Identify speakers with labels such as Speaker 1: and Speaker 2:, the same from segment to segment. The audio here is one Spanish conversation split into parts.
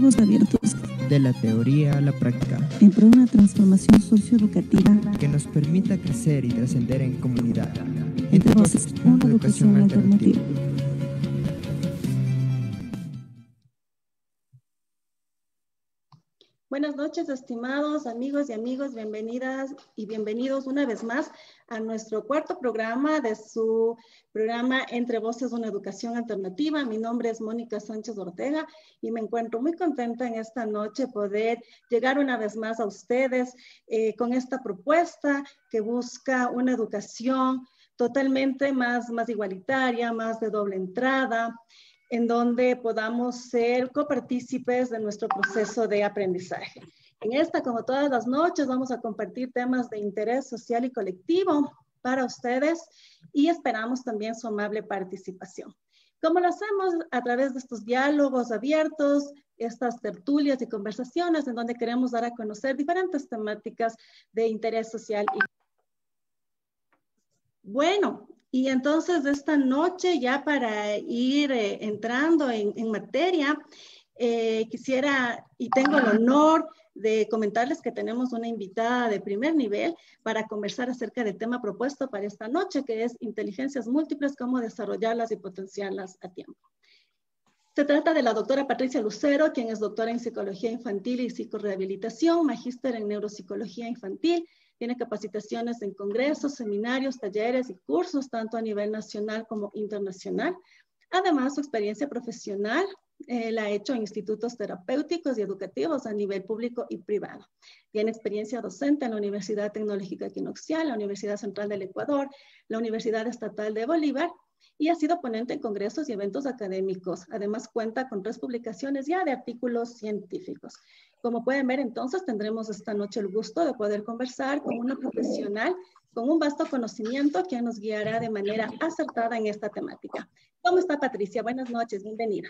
Speaker 1: diálogos abiertos
Speaker 2: de la teoría a la práctica,
Speaker 1: en pro de una transformación socioeducativa
Speaker 2: que nos permita crecer y trascender en comunidad.
Speaker 1: Entre Voces, una educación alternativa.
Speaker 3: Buenas noches, estimados amigos y amigas, bienvenidas y bienvenidos una vez más a nuestro cuarto programa de su programa Entre Voces, una educación alternativa. Mi nombre es Mónica Sánchez Ortega y me encuentro muy contenta en esta noche poder llegar una vez más a ustedes con esta propuesta que busca una educación totalmente más igualitaria, más de doble entrada, en donde podamos ser copartícipes de nuestro proceso de aprendizaje. En esta, como todas las noches, vamos a compartir temas de interés social y colectivo para ustedes y esperamos también su amable participación. Como lo hacemos a través de estos diálogos abiertos, estas tertulias y conversaciones en donde queremos dar a conocer diferentes temáticas de interés social y bueno. Y entonces esta noche, ya para ir entrando en materia, quisiera y tengo el honor de comentarles que tenemos una invitada de primer nivel para conversar acerca del tema propuesto para esta noche, que es inteligencias múltiples, cómo desarrollarlas y potenciarlas a tiempo. Se trata de la doctora Patricia Lucero, quien es doctora en psicología infantil y psicorehabilitación, magíster en neuropsicología infantil. Tiene capacitaciones en congresos, seminarios, talleres y cursos, tanto a nivel nacional como internacional. Además, su experiencia profesional la ha hecho en institutos terapéuticos y educativos a nivel público y privado. Tiene experiencia docente en la Universidad Tecnológica Equinoccial, la Universidad Central del Ecuador, la Universidad Estatal de Bolívar, y ha sido ponente en congresos y eventos académicos. Además, cuenta con 3 publicaciones ya de artículos científicos. Como pueden ver, entonces, tendremos esta noche el gusto de poder conversar con una profesional con un vasto conocimiento que nos guiará de manera acertada en esta temática. ¿Cómo está, Patricia? Buenas noches, bienvenida.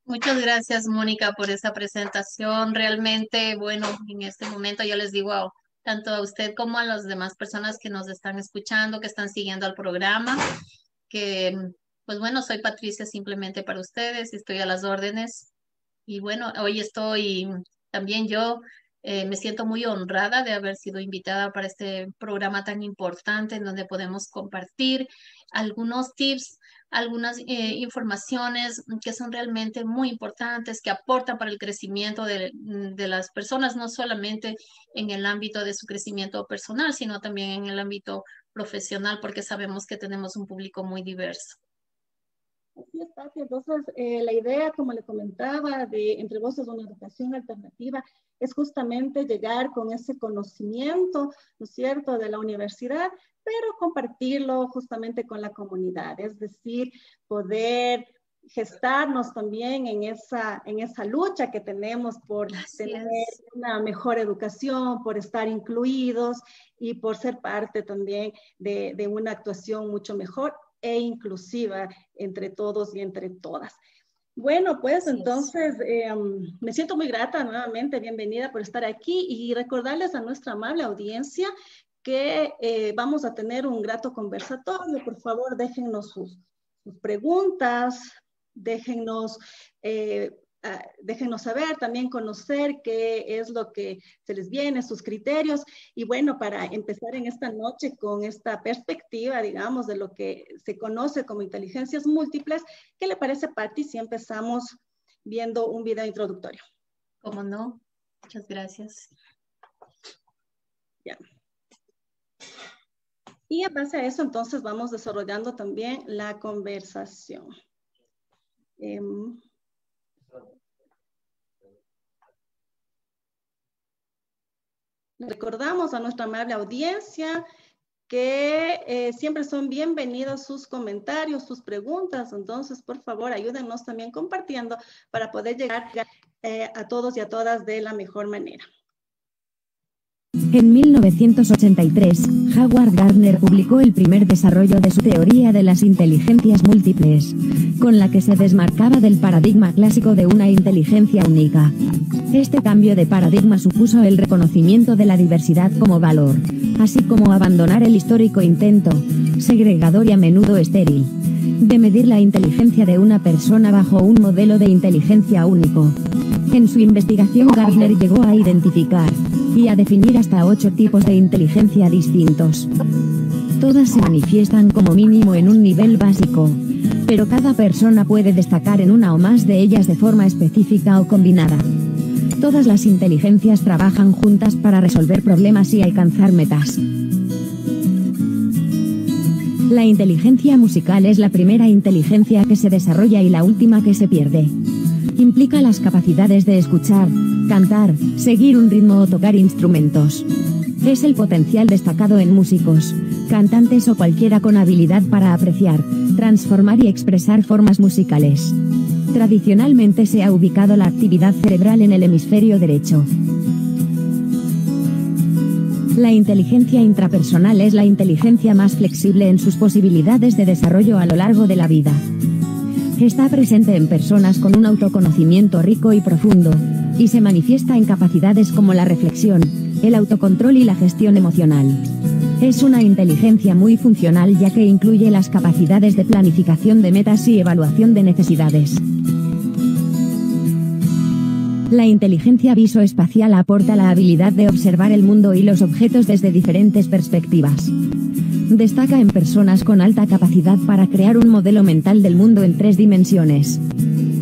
Speaker 4: Muchas gracias, Mónica, por esta presentación. Realmente, bueno, en este momento yo les digo tanto a usted como a las demás personas que nos están escuchando, que están siguiendo al programa, que, pues bueno, soy Patricia simplemente para ustedes, estoy a las órdenes. Y bueno, hoy estoy también yo, me siento muy honrada de haber sido invitada para este programa tan importante en donde podemos compartir algunos tips, algunas informaciones que son realmente muy importantes, que aportan para el crecimiento de las personas, no solamente en el ámbito de su crecimiento personal, sino también en el ámbito profesional, porque sabemos que tenemos un público muy diverso.
Speaker 3: Así es, Pati. Entonces, la idea, como le comentaba, de Entre Voces, una educación alternativa, es justamente llegar con ese conocimiento, ¿no es cierto?, de la universidad, pero compartirlo justamente con la comunidad, es decir, poder gestarnos también en esa lucha que tenemos por tener una mejor educación, por estar incluidos y por ser parte también de una actuación mucho mejor e inclusiva entre todos y entre todas. Bueno, pues entonces me siento muy grata nuevamente, bienvenida por estar aquí y recordarles a nuestra amable audiencia que vamos a tener un grato conversatorio. Por favor, déjennos sus preguntas, déjennos saber, también conocer qué es lo que se les viene, sus criterios. Y bueno, para empezar en esta noche con esta perspectiva, digamos, de lo que se conoce como inteligencias múltiples, ¿qué le parece, Patti, si empezamos viendo un video introductorio?
Speaker 4: ¿Cómo no? Muchas gracias.
Speaker 3: Ya. Y en base a eso, entonces, vamos desarrollando también la conversación. Recordamos a nuestra amable audiencia que siempre son bienvenidos sus comentarios, sus preguntas. Entonces, por favor, ayúdenos también compartiendo para poder llegar a todos y a todas de la mejor manera.
Speaker 5: En 1983, Howard Gardner publicó el primer desarrollo de su teoría de las inteligencias múltiples, con la que se desmarcaba del paradigma clásico de una inteligencia única. Este cambio de paradigma supuso el reconocimiento de la diversidad como valor, así como abandonar el histórico intento, segregador y a menudo estéril, de medir la inteligencia de una persona bajo un modelo de inteligencia único. En su investigación, Gardner llegó a identificar y a definir hasta 8 tipos de inteligencia distintos. Todas se manifiestan como mínimo en un nivel básico, pero cada persona puede destacar en una o más de ellas de forma específica o combinada. Todas las inteligencias trabajan juntas para resolver problemas y alcanzar metas. La inteligencia musical es la primera inteligencia que se desarrolla y la última que se pierde. Implica las capacidades de escuchar, cantar, seguir un ritmo o tocar instrumentos. Es el potencial destacado en músicos, cantantes o cualquiera con habilidad para apreciar, transformar y expresar formas musicales. Tradicionalmente se ha ubicado la actividad cerebral en el hemisferio derecho. La inteligencia intrapersonal es la inteligencia más flexible en sus posibilidades de desarrollo a lo largo de la vida. Está presente en personas con un autoconocimiento rico y profundo, y se manifiesta en capacidades como la reflexión, el autocontrol y la gestión emocional. Es una inteligencia muy funcional ya que incluye las capacidades de planificación de metas y evaluación de necesidades. La inteligencia visoespacial aporta la habilidad de observar el mundo y los objetos desde diferentes perspectivas. Destaca en personas con alta capacidad para crear un modelo mental del mundo en 3 dimensiones.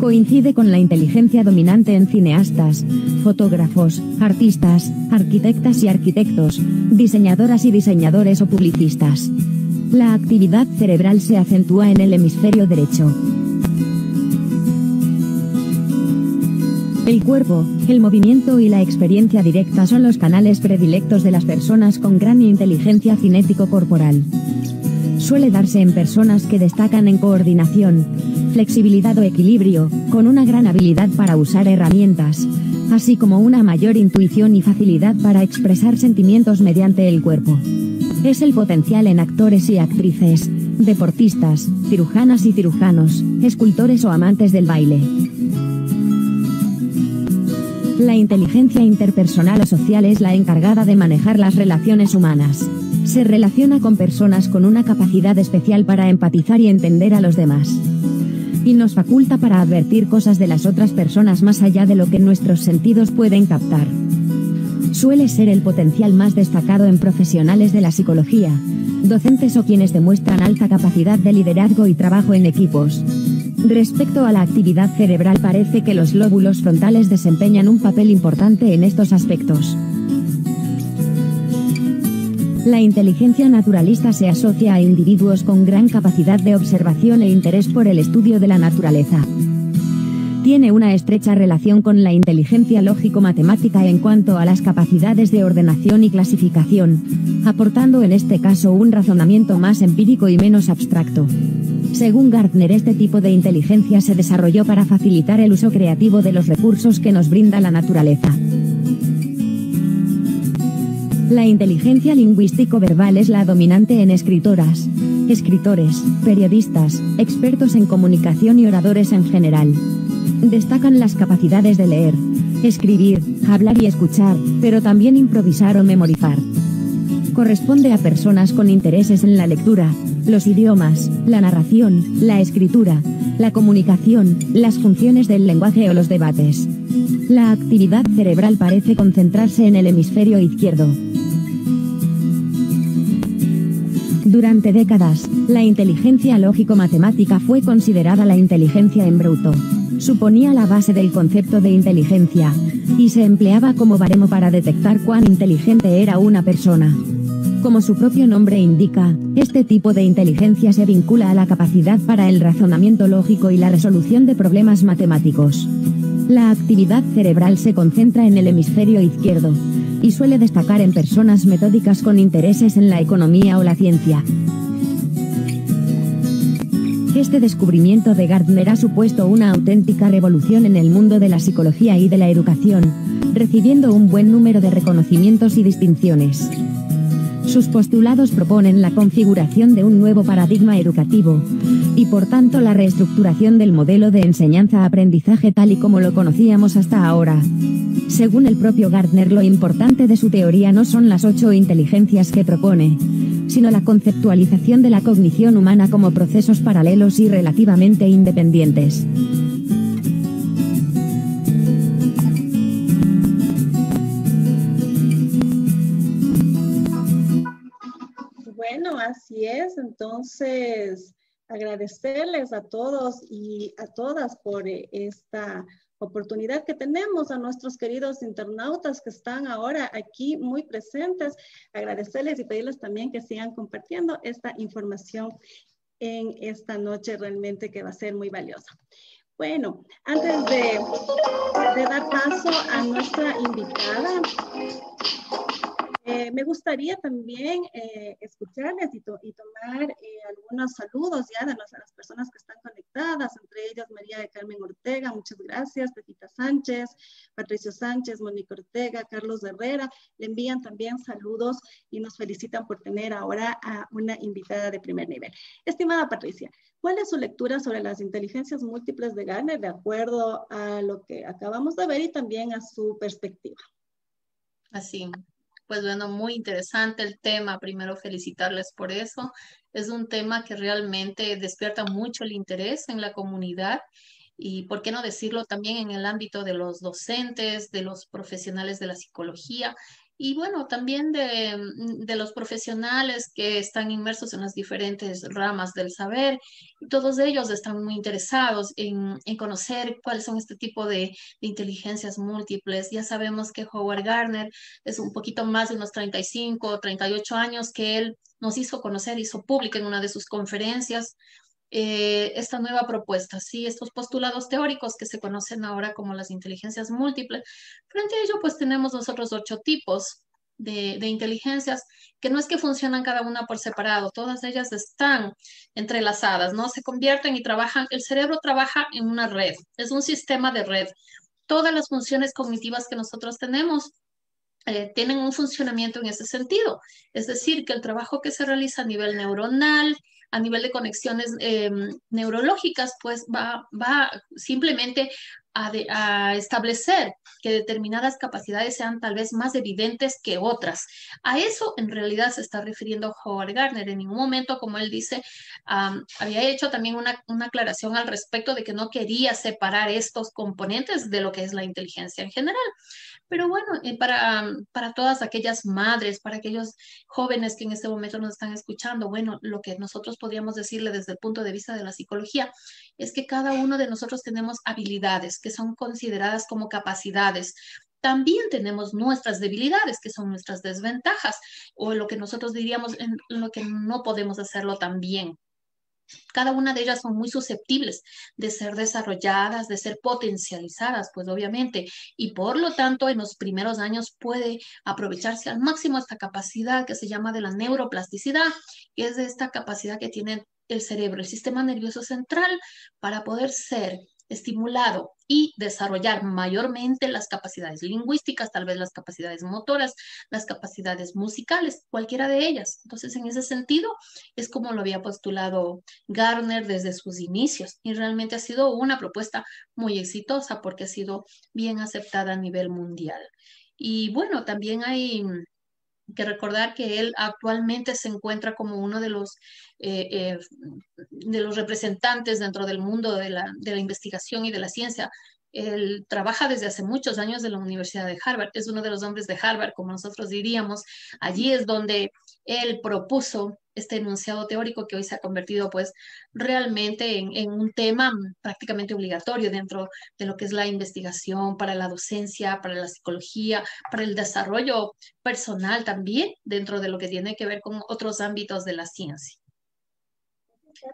Speaker 5: Coincide con la inteligencia dominante en cineastas, fotógrafos, artistas, arquitectas y arquitectos, diseñadoras y diseñadores o publicistas. La actividad cerebral se acentúa en el hemisferio derecho. El cuerpo, el movimiento y la experiencia directa son los canales predilectos de las personas con gran inteligencia cinético-corporal. Suele darse en personas que destacan en coordinación, flexibilidad o equilibrio, con una gran habilidad para usar herramientas, así como una mayor intuición y facilidad para expresar sentimientos mediante el cuerpo. Es el potencial en actores y actrices, deportistas, cirujanas y cirujanos, escultores o amantes del baile. La inteligencia interpersonal o social es la encargada de manejar las relaciones humanas. Se relaciona con personas con una capacidad especial para empatizar y entender a los demás. Y nos faculta para advertir cosas de las otras personas más allá de lo que nuestros sentidos pueden captar. Suele ser el potencial más destacado en profesionales de la psicología, docentes o quienes demuestran alta capacidad de liderazgo y trabajo en equipos. Respecto a la actividad cerebral, parece que los lóbulos frontales desempeñan un papel importante en estos aspectos. La inteligencia naturalista se asocia a individuos con gran capacidad de observación e interés por el estudio de la naturaleza. Tiene una estrecha relación con la inteligencia lógico-matemática en cuanto a las capacidades de ordenación y clasificación, aportando en este caso un razonamiento más empírico y menos abstracto. Según Gardner, este tipo de inteligencia se desarrolló para facilitar el uso creativo de los recursos que nos brinda la naturaleza. La inteligencia lingüístico-verbal es la dominante en escritoras, escritores, periodistas, expertos en comunicación y oradores en general. Destacan las capacidades de leer, escribir, hablar y escuchar, pero también improvisar o memorizar. Corresponde a personas con intereses en la lectura, los idiomas, la narración, la escritura, la comunicación, las funciones del lenguaje o los debates. La actividad cerebral parece concentrarse en el hemisferio izquierdo. Durante décadas, la inteligencia lógico-matemática fue considerada la inteligencia en bruto. Suponía la base del concepto de inteligencia, y se empleaba como baremo para detectar cuán inteligente era una persona. Como su propio nombre indica, este tipo de inteligencia se vincula a la capacidad para el razonamiento lógico y la resolución de problemas matemáticos. La actividad cerebral se concentra en el hemisferio izquierdo, y suele destacar en personas metódicas con intereses en la economía o la ciencia. Este descubrimiento de Gardner ha supuesto una auténtica revolución en el mundo de la psicología y de la educación, recibiendo un buen número de reconocimientos y distinciones. Sus postulados proponen la configuración de un nuevo paradigma educativo, y por tanto la reestructuración del modelo de enseñanza-aprendizaje tal y como lo conocíamos hasta ahora. Según el propio Gardner, lo importante de su teoría no son las 8 inteligencias que propone, sino la conceptualización de la cognición humana como procesos paralelos y relativamente independientes.
Speaker 3: Bueno, así es. Entonces, agradecerles a todos y a todas por esta oportunidad que tenemos, a nuestros queridos internautas que están ahora aquí muy presentes, agradecerles y pedirles también que sigan compartiendo esta información en esta noche realmente que va a ser muy valiosa. Bueno, antes de dar paso a nuestra invitada, me gustaría también escucharles y tomar algunos saludos ya de las personas que están conectadas, entre ellas María de Carmen Ortega, muchas gracias, Pepita Sánchez, Patricio Sánchez, Mónica Ortega, Carlos Herrera, le envían también saludos y nos felicitan por tener ahora a una invitada de primer nivel. Estimada Patricia, ¿cuál es su lectura sobre las inteligencias múltiples de Garner de acuerdo a lo que acabamos de ver y también a su perspectiva?
Speaker 4: Así. Pues bueno, muy interesante el tema. Primero felicitarles por eso. Es un tema que realmente despierta mucho el interés en la comunidad y, ¿por qué no decirlo?, también en el ámbito de los docentes, de los profesionales de la psicología y bueno, también de los profesionales que están inmersos en las diferentes ramas del saber. Y todos ellos están muy interesados en conocer cuáles son este tipo de inteligencias múltiples. Ya sabemos que Howard Gardner es un poquito más de unos 35 o 38 años que él nos hizo conocer, hizo pública en una de sus conferencias esta nueva propuesta, ¿sí? Estos postulados teóricos que se conocen ahora como las inteligencias múltiples. Frente a ello, pues tenemos nosotros 8 tipos de inteligencias que no es que funcionan cada una por separado, todas ellas están entrelazadas, ¿no? Se convierten y trabajan, el cerebro trabaja en una red, es un sistema de red. Todas las funciones cognitivas que nosotros tenemos tienen un funcionamiento en ese sentido. Es decir, que el trabajo que se realiza a nivel neuronal, a nivel de conexiones neurológicas, pues va simplemente a establecer que determinadas capacidades sean tal vez más evidentes que otras. A eso en realidad se está refiriendo Howard Gardner. En ningún momento, como él dice, había hecho también una aclaración al respecto de que no quería separar estos componentes de lo que es la inteligencia en general. Pero bueno, para todas aquellas madres, para aquellos jóvenes que en este momento nos están escuchando, bueno, lo que nosotros podríamos decirle desde el punto de vista de la psicología es que cada uno de nosotros tenemos habilidades que son consideradas como capacidades. También tenemos nuestras debilidades, que son nuestras desventajas, o lo que nosotros diríamos en lo que no podemos hacerlo tan bien. Cada una de ellas son muy susceptibles de ser desarrolladas, de ser potencializadas, pues obviamente, y por lo tanto en los primeros años puede aprovecharse al máximo esta capacidad que se llama de la neuroplasticidad, que es de esta capacidad que tiene el cerebro, el sistema nervioso central, para poder ser estimulado y desarrollar mayormente las capacidades lingüísticas, tal vez las capacidades motoras, las capacidades musicales, cualquiera de ellas. Entonces, en ese sentido, es como lo había postulado Gardner desde sus inicios y realmente ha sido una propuesta muy exitosa porque ha sido bien aceptada a nivel mundial. Y bueno, también hay que recordar que él actualmente se encuentra como uno de los representantes dentro del mundo de la investigación y de la ciencia. Él trabaja desde hace muchos años en la Universidad de Harvard, es uno de los hombres de Harvard, como nosotros diríamos. Allí es donde él propuso este enunciado teórico que hoy se ha convertido pues realmente en un tema prácticamente obligatorio dentro de lo que es la investigación para la docencia, para la psicología, para el desarrollo personal también dentro de lo que tiene que ver con otros ámbitos de la ciencia.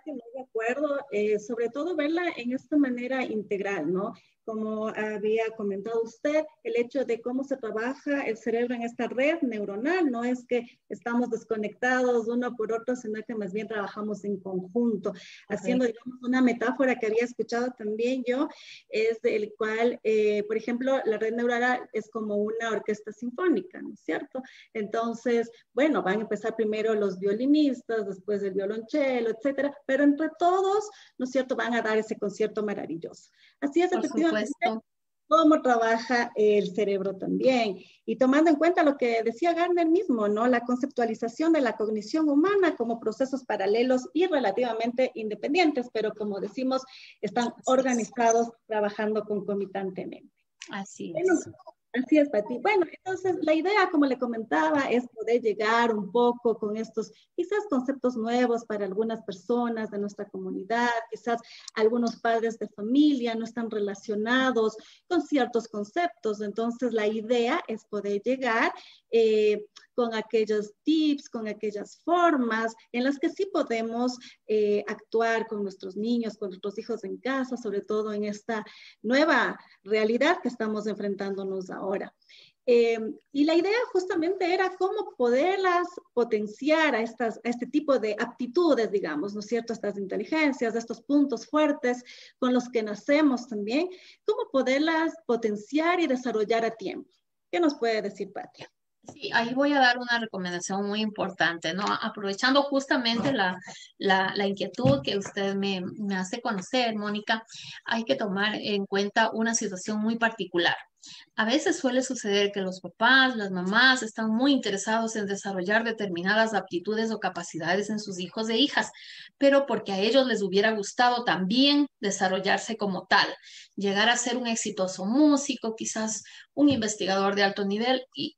Speaker 3: Muy de acuerdo, sobre todo verla en esta manera integral, ¿no? Como había comentado usted, el hecho de cómo se trabaja el cerebro en esta red neuronal, no es que estamos desconectados uno por otro, sino que más bien trabajamos en conjunto, haciendo, digamos, una metáfora que había escuchado también yo, es el cual, por ejemplo, la red neuronal es como una orquesta sinfónica, ¿no es cierto? Entonces, bueno, van a empezar primero los violinistas, después el violonchelo, etcétera, pero entre todos, ¿no es cierto?, van a dar ese concierto maravilloso. Así es, efectivamente. cómo trabaja el cerebro también. Y tomando en cuenta lo que decía Gardner mismo, ¿no? La conceptualización de la cognición humana como procesos paralelos y relativamente independientes, pero como decimos, están organizados trabajando concomitantemente.
Speaker 4: Así
Speaker 3: Bueno,
Speaker 4: es.
Speaker 3: así es, Pati. Bueno, entonces la idea, como le comentaba, es poder llegar un poco con estos quizás conceptos nuevos para algunas personas de nuestra comunidad, quizás algunos padres de familia no están relacionados con ciertos conceptos. Entonces la idea es poder llegar con aquellos tips, con aquellas formas en las que sí podemos actuar con nuestros niños, con nuestros hijos en casa, sobre todo en esta nueva realidad que estamos enfrentándonos ahora. Y la idea justamente era cómo poderlas potenciar a este tipo de aptitudes, digamos, ¿no es cierto? Estas inteligencias, estos puntos fuertes con los que nacemos también, cómo poderlas potenciar y desarrollar a tiempo. ¿Qué nos puede decir, Patria?
Speaker 4: Sí, ahí voy a dar una recomendación muy importante, ¿no? Aprovechando justamente la inquietud que usted me hace conocer, Mónica, hay que tomar en cuenta una situación muy particular. A veces suele suceder que los papás, las mamás están muy interesados en desarrollar determinadas aptitudes o capacidades en sus hijos e hijas, pero porque a ellos les hubiera gustado también desarrollarse como tal, llegar a ser un exitoso músico, quizás un investigador de alto nivel y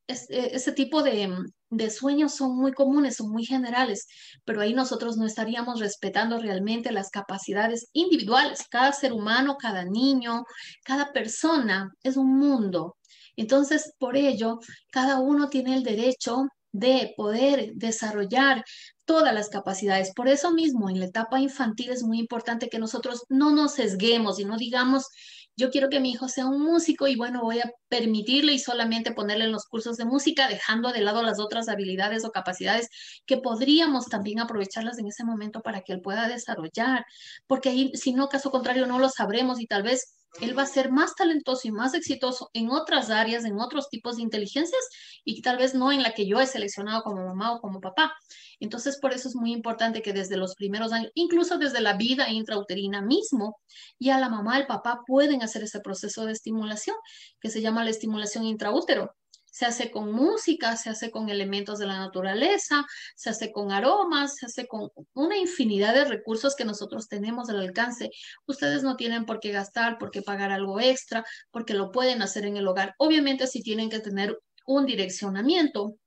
Speaker 4: ese tipo de sueños son muy comunes, son muy generales, pero ahí nosotros no estaríamos respetando realmente las capacidades individuales. Cada ser humano, cada niño, cada persona es un mundo. Entonces, por ello, cada uno tiene el derecho de poder desarrollar todas las capacidades. Por eso mismo, en la etapa infantil es muy importante que nosotros no nos sesguemos y no digamos, yo quiero que mi hijo sea un músico y bueno, voy a permitirle y solamente ponerle en los cursos de música, dejando de lado las otras habilidades o capacidades que podríamos también aprovecharlas en ese momento para que él pueda desarrollar, porque ahí, si no, caso contrario, no lo sabremos y tal vez él va a ser más talentoso y más exitoso en otras áreas, en otros tipos de inteligencias y tal vez no en la que yo he seleccionado como mamá o como papá. Entonces, por eso es muy importante que desde los primeros años, incluso desde la vida intrauterina mismo, ya la mamá, el papá pueden hacer ese proceso de estimulación que se llama la estimulación intraútero. Se hace con música, se hace con elementos de la naturaleza, se hace con aromas, se hace con una infinidad de recursos que nosotros tenemos al alcance. Ustedes no tienen por qué gastar, por qué pagar algo extra, porque lo pueden hacer en el hogar. Obviamente sí tienen que tener un direccionamiento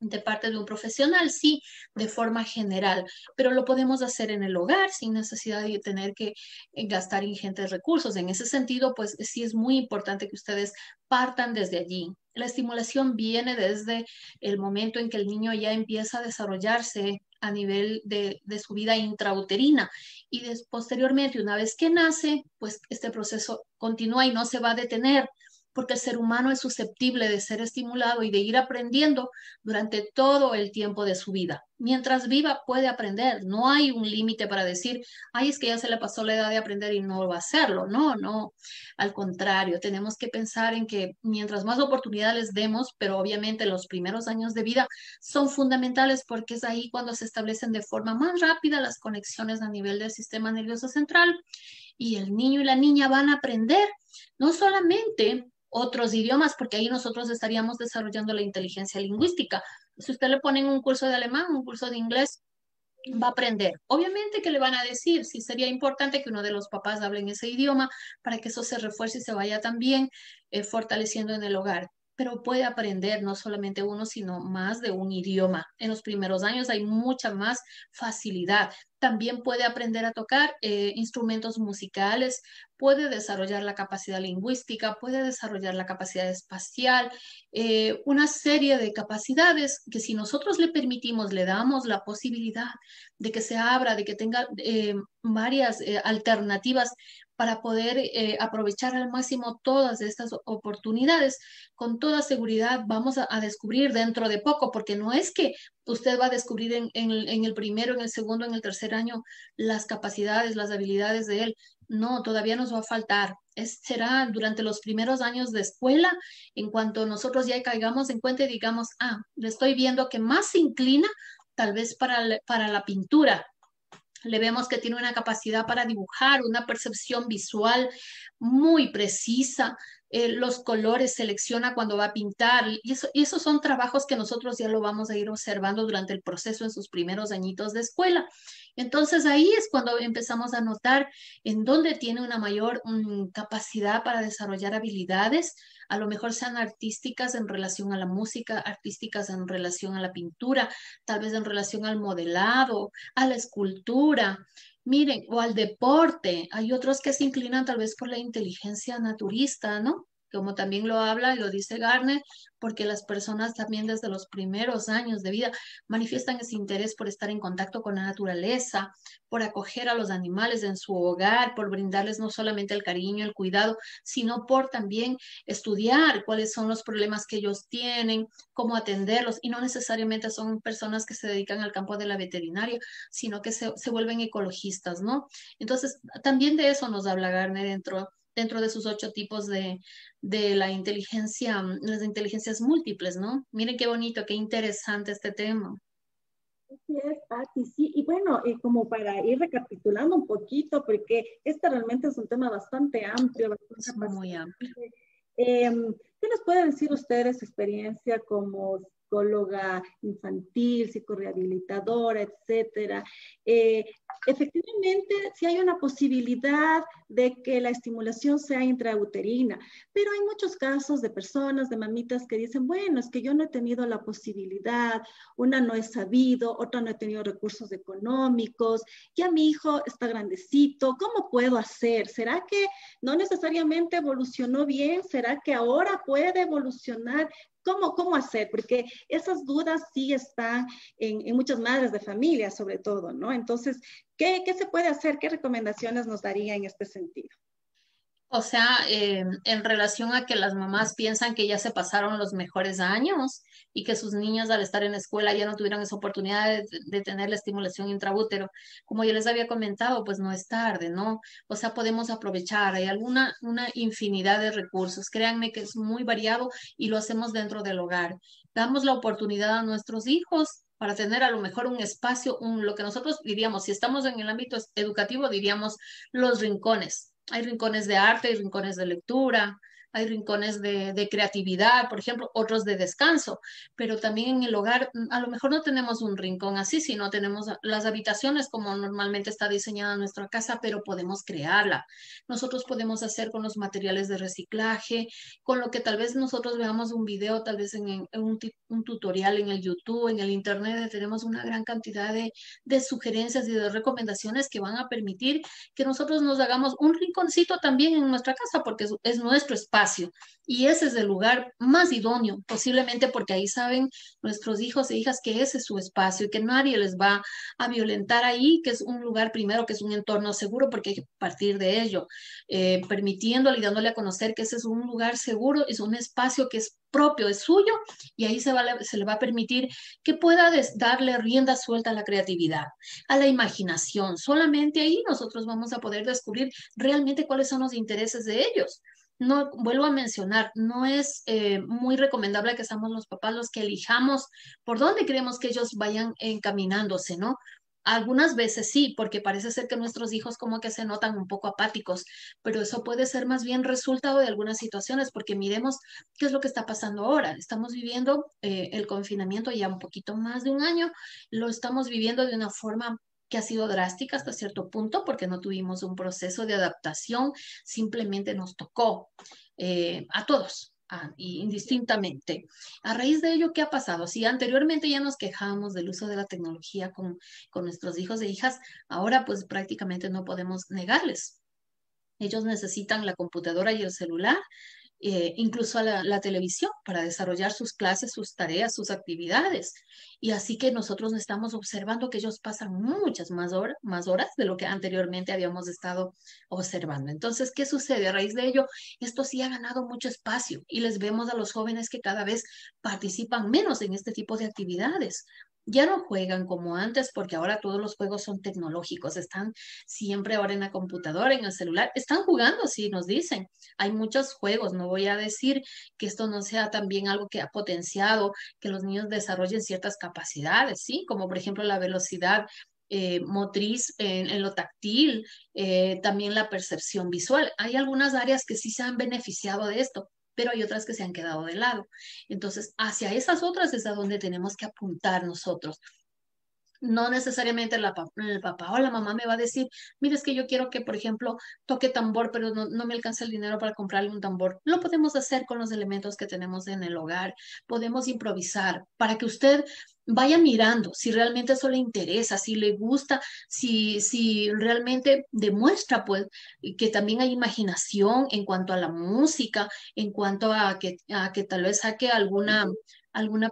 Speaker 4: de parte de un profesional, sí, de forma general, pero lo podemos hacer en el hogar sin necesidad de tener que gastar ingentes recursos. En ese sentido, pues sí es muy importante que ustedes partan desde allí. La estimulación viene desde el momento en que el niño ya empieza a desarrollarse a nivel de su vida intrauterina y posteriormente, una vez que nace, pues este proceso continúa y no se va a detener porque el ser humano es susceptible de ser estimulado y de ir aprendiendo durante todo el tiempo de su vida. Mientras viva puede aprender, no hay un límite para decir, ay, es que ya se le pasó la edad de aprender y no va a hacerlo. No, no, al contrario, tenemos que pensar en que mientras más oportunidades les demos, pero obviamente los primeros años de vida son fundamentales porque es ahí cuando se establecen de forma más rápida las conexiones a nivel del sistema nervioso central y el niño y la niña van a aprender no solamente otros idiomas, porque ahí nosotros estaríamos desarrollando la inteligencia lingüística. Si usted le pone un curso de alemán, un curso de inglés, va a aprender. Obviamente que le van a decir, sí sería importante que uno de los papás hable en ese idioma para que eso se refuerce y se vaya también fortaleciendo en el hogar. Pero puede aprender no solamente uno, sino más de un idioma. En los primeros años hay mucha más facilidad. También puede aprender a tocar instrumentos musicales, puede desarrollar la capacidad lingüística, puede desarrollar la capacidad espacial, una serie de capacidades que si nosotros le permitimos, le damos la posibilidad de que se abra, de que tenga varias alternativas para poder aprovechar al máximo todas estas oportunidades. Con toda seguridad vamos a descubrir dentro de poco, porque no es que usted va a descubrir en el primero, en el segundo, en el tercer año las capacidades, las habilidades de él. No, todavía nos va a faltar. Será durante los primeros años de escuela, en cuanto nosotros ya caigamos en cuenta y digamos, le estoy viendo que más se inclina tal vez para la pintura. Le vemos que tiene una capacidad para dibujar, una percepción visual muy precisa, los colores selecciona cuando va a pintar, y esos son trabajos que nosotros ya lo vamos a ir observando durante el proceso en sus primeros añitos de escuela. Entonces ahí es cuando empezamos a notar en dónde tiene una mayor capacidad para desarrollar habilidades, a lo mejor sean artísticas en relación a la música, artísticas en relación a la pintura, tal vez en relación al modelado, a la escultura. Miren, o al deporte. Hay otros que se inclinan tal vez por la inteligencia naturista, ¿no? Como también lo habla y lo dice Garner, porque las personas también desde los primeros años de vida manifiestan ese interés por estar en contacto con la naturaleza, por acoger a los animales en su hogar, por brindarles no solamente el cariño, el cuidado, sino por también estudiar cuáles son los problemas que ellos tienen, cómo atenderlos, y no necesariamente son personas que se dedican al campo de la veterinaria, sino que se vuelven ecologistas, ¿no? Entonces, también de eso nos habla Garner dentro de sus 8 tipos de la inteligencia, las inteligencias múltiples, ¿no? Miren qué bonito, qué interesante este tema.
Speaker 3: Así es, Pati, sí. Y bueno, como para ir recapitulando un poquito, porque este realmente es un tema bastante amplio, bastante
Speaker 4: Es muy amplio.
Speaker 3: ¿Qué nos puede decir usted de su experiencia como psicóloga infantil, psicorehabilitadora, etcétera? Efectivamente, sí hay una posibilidad de que la estimulación sea intrauterina, pero hay muchos casos de personas, de mamitas que dicen, bueno, es que yo no he tenido la posibilidad, una no he sabido, otra no he tenido recursos económicos, ya mi hijo está grandecito, ¿cómo puedo hacer? ¿Será que no necesariamente evolucionó bien? ¿Será que ahora puede evolucionar? ¿Cómo hacer? Porque esas dudas sí están en muchas madres de familia, sobre todo, ¿no? Entonces, ¿qué se puede hacer? ¿Qué recomendaciones nos daría en este sentido?
Speaker 4: O sea, en relación a que las mamás piensan que ya se pasaron los mejores años y que sus niños al estar en la escuela ya no tuvieron esa oportunidad de tener la estimulación intraútero. Como yo les había comentado, pues no es tarde, ¿no? O sea, podemos aprovechar. Hay una infinidad de recursos. Créanme que es muy variado y lo hacemos dentro del hogar. Damos la oportunidad a nuestros hijos para tener a lo mejor un espacio, lo que nosotros diríamos, si estamos en el ámbito educativo, diríamos los rincones. Hay rincones de arte, hay rincones de lectura, hay rincones de creatividad, por ejemplo, otros de descanso, pero también en el hogar a lo mejor no tenemos un rincón así, sino tenemos las habitaciones como normalmente está diseñada nuestra casa, pero podemos crearla. Nosotros podemos hacer con los materiales de reciclaje, con lo que tal vez nosotros veamos un video, tal vez en un tutorial en el YouTube, en el Internet, tenemos una gran cantidad de sugerencias y de recomendaciones que van a permitir que nosotros nos hagamos un rinconcito también en nuestra casa, porque es nuestro espacio y ese es el lugar más idóneo, posiblemente porque ahí saben nuestros hijos e hijas que ese es su espacio y que nadie les va a violentar ahí, que es un lugar primero, que es un entorno seguro, porque hay que partir de ello, permitiéndole y dándole a conocer que ese es un lugar seguro, es un espacio que es propio, es suyo, y ahí se le va a permitir que pueda darle rienda suelta a la creatividad, a la imaginación. Solamente ahí nosotros vamos a poder descubrir realmente cuáles son los intereses de ellos. No, vuelvo a mencionar, no es muy recomendable que seamos los papás los que elijamos por dónde queremos que ellos vayan encaminándose, ¿no? Algunas veces sí, porque parece ser que nuestros hijos como que se notan un poco apáticos, pero eso puede ser más bien resultado de algunas situaciones, porque miremos qué es lo que está pasando ahora. Estamos viviendo el confinamiento ya un poquito más de un año, lo estamos viviendo de una forma que ha sido drástica hasta cierto punto, porque no tuvimos un proceso de adaptación, simplemente nos tocó a todos. Indistintamente. A raíz de ello, ¿qué ha pasado? Si anteriormente ya nos quejábamos del uso de la tecnología con nuestros hijos e hijas, ahora pues prácticamente no podemos negarles. Ellos necesitan la computadora y el celular, incluso a la televisión para desarrollar sus clases, sus tareas, sus actividades. Y así que nosotros estamos observando que ellos pasan muchas más horas de lo que anteriormente habíamos estado observando. Entonces, ¿qué sucede? A raíz de ello, esto sí ha ganado mucho espacio y les vemos a los jóvenes que cada vez participan menos en este tipo de actividades. Ya no juegan como antes porque ahora todos los juegos son tecnológicos, están siempre ahora en la computadora, en el celular, están jugando, sí, nos dicen. Hay muchos juegos, no voy a decir que esto no sea también algo que ha potenciado que los niños desarrollen ciertas capacidades, ¿sí? Como por ejemplo la velocidad motriz en lo táctil, también la percepción visual. Hay algunas áreas que sí se han beneficiado de esto, pero hay otras que se han quedado de lado. Entonces, hacia esas otras es a donde tenemos que apuntar nosotros. No necesariamente el papá o la mamá me va a decir, mire, es que yo quiero que, por ejemplo, toque tambor, pero no me alcanza el dinero para comprarle un tambor. Lo podemos hacer con los elementos que tenemos en el hogar. Podemos improvisar para que usted vaya mirando si realmente eso le interesa, si le gusta, si realmente demuestra, pues, que también hay imaginación en cuanto a la música, en cuanto a que tal vez saque alguna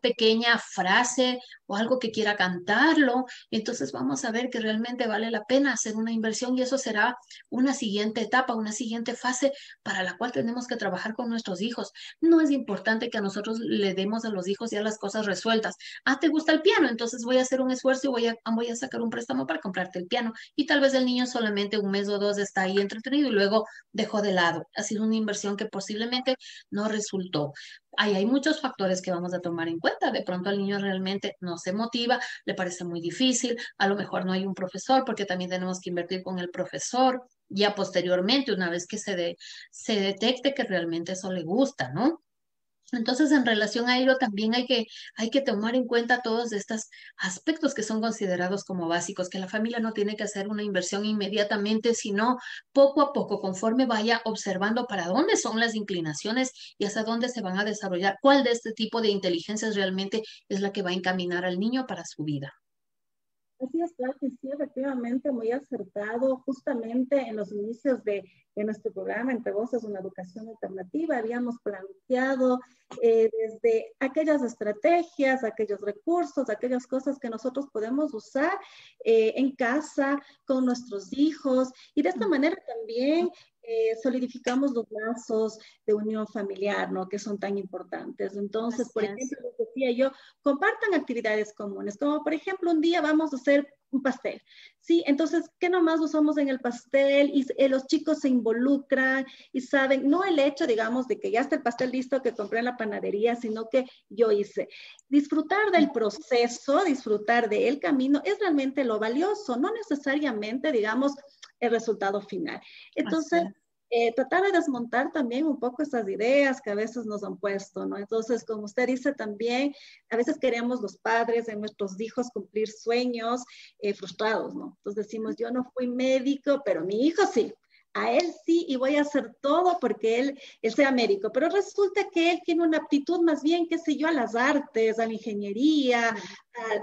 Speaker 4: pequeña frase o algo que quiera cantarlo. Entonces vamos a ver que realmente vale la pena hacer una inversión y eso será una siguiente etapa, una siguiente fase para la cual tenemos que trabajar con nuestros hijos. No es importante que a nosotros le demos a los hijos ya las cosas resueltas. Ah, ¿te gusta el piano? Entonces voy a hacer un esfuerzo y voy a sacar un préstamo para comprarte el piano. Y tal vez el niño solamente un mes o dos está ahí entretenido y luego dejó de lado. Ha sido una inversión que posiblemente no resultó. Ahí hay muchos factores que vamos a tomar en cuenta. De pronto el niño realmente no se motiva, le parece muy difícil, a lo mejor no hay un profesor porque también tenemos que invertir con el profesor ya posteriormente, una vez que se detecte que realmente eso le gusta, ¿no? Entonces, en relación a ello, también hay que tomar en cuenta todos estos aspectos que son considerados como básicos, que la familia no tiene que hacer una inversión inmediatamente, sino poco a poco, conforme vaya observando para dónde son las inclinaciones y hacia dónde se van a desarrollar, cuál de este tipo de inteligencias realmente es la que va a encaminar al niño para su vida.
Speaker 3: Así es, claro que sí, efectivamente, muy acertado. Justamente en los inicios de nuestro programa, Entre Voces, una educación alternativa, habíamos planteado desde aquellas estrategias, aquellos recursos, aquellas cosas que nosotros podemos usar en casa, con nuestros hijos, y de esta manera también solidificamos los lazos de unión familiar, ¿no? Que son tan importantes. Entonces,
Speaker 4: Así
Speaker 3: por
Speaker 4: es.
Speaker 3: ejemplo, les decía yo, compartan actividades comunes, como por ejemplo, un día vamos a hacer un pastel, ¿sí? Entonces, ¿qué nomás usamos en el pastel? Y los chicos se involucran y saben, no el hecho, digamos, de que ya está el pastel listo que compré en la panadería, sino que yo hice. Disfrutar del proceso, disfrutar del camino, es realmente lo valioso, no necesariamente, digamos, el resultado final. Entonces, tratar de desmontar también un poco esas ideas que a veces nos han puesto, ¿no? Entonces, como usted dice también, a veces queremos los padres de nuestros hijos cumplir sueños frustrados, ¿no? Entonces decimos, yo no fui médico, pero mi hijo sí. A él sí, y voy a hacer todo porque él sea médico, pero resulta que él tiene una aptitud más bien, qué sé yo, a las artes, a la ingeniería,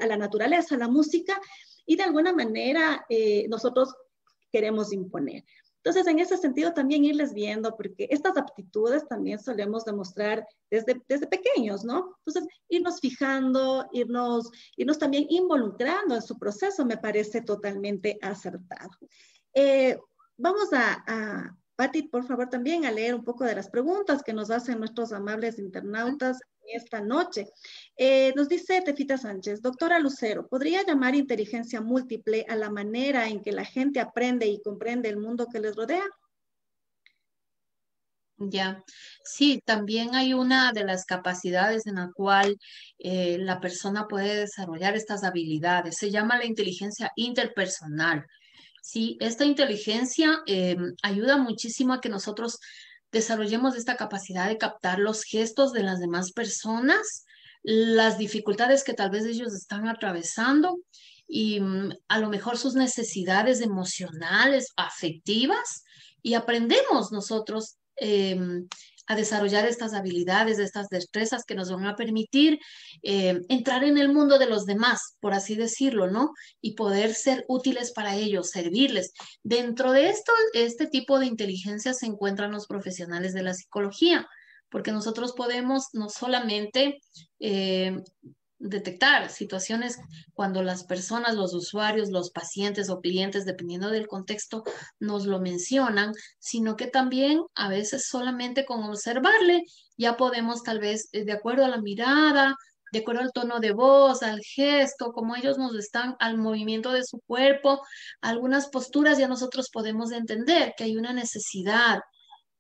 Speaker 3: a la naturaleza, a la música, y de alguna manera nosotros queremos imponer. Entonces, en ese sentido, también irles viendo, porque estas aptitudes también solemos demostrar desde pequeños, ¿no? Entonces, irnos fijando, irnos también involucrando en su proceso, me parece totalmente acertado. Vamos Pati, por favor, también a leer un poco de las preguntas que nos hacen nuestros amables internautas esta noche. Nos dice Tefita Sánchez, doctora Lucero, ¿podría llamar inteligencia múltiple a la manera en que la gente aprende y comprende el mundo que les rodea?
Speaker 4: Ya, sí, también hay una de las capacidades en la cual la persona puede desarrollar estas habilidades. Se llama la inteligencia interpersonal. Sí, esta inteligencia ayuda muchísimo a que nosotros desarrollemos esta capacidad de captar los gestos de las demás personas, las dificultades que tal vez ellos están atravesando y a lo mejor sus necesidades emocionales, afectivas, y aprendemos nosotros a desarrollar estas habilidades, estas destrezas que nos van a permitir entrar en el mundo de los demás, por así decirlo, ¿no? Y poder ser útiles para ellos, servirles. Dentro de este tipo de inteligencia se encuentran los profesionales de la psicología, porque nosotros podemos no solamente detectar situaciones cuando las personas, los usuarios, los pacientes o clientes, dependiendo del contexto, nos lo mencionan, sino que también a veces solamente con observarle ya podemos tal vez, de acuerdo a la mirada, de acuerdo al tono de voz, al gesto, como ellos nos están, al movimiento de su cuerpo, algunas posturas, ya nosotros podemos entender que hay una necesidad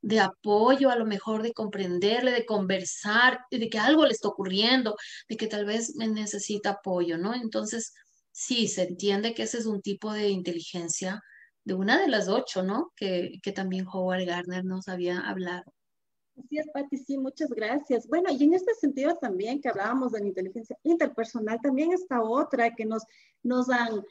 Speaker 4: de apoyo, a lo mejor de comprenderle, de conversar, de que algo le está ocurriendo, de que tal vez necesita apoyo, ¿no? Entonces, sí, se entiende que ese es un tipo de inteligencia de una de las 8, ¿no? Que también Howard Gardner nos había hablado.
Speaker 3: Así es, Pati, sí, muchas gracias. Bueno, y en este sentido también que hablábamos de la inteligencia interpersonal, también está otra que nos han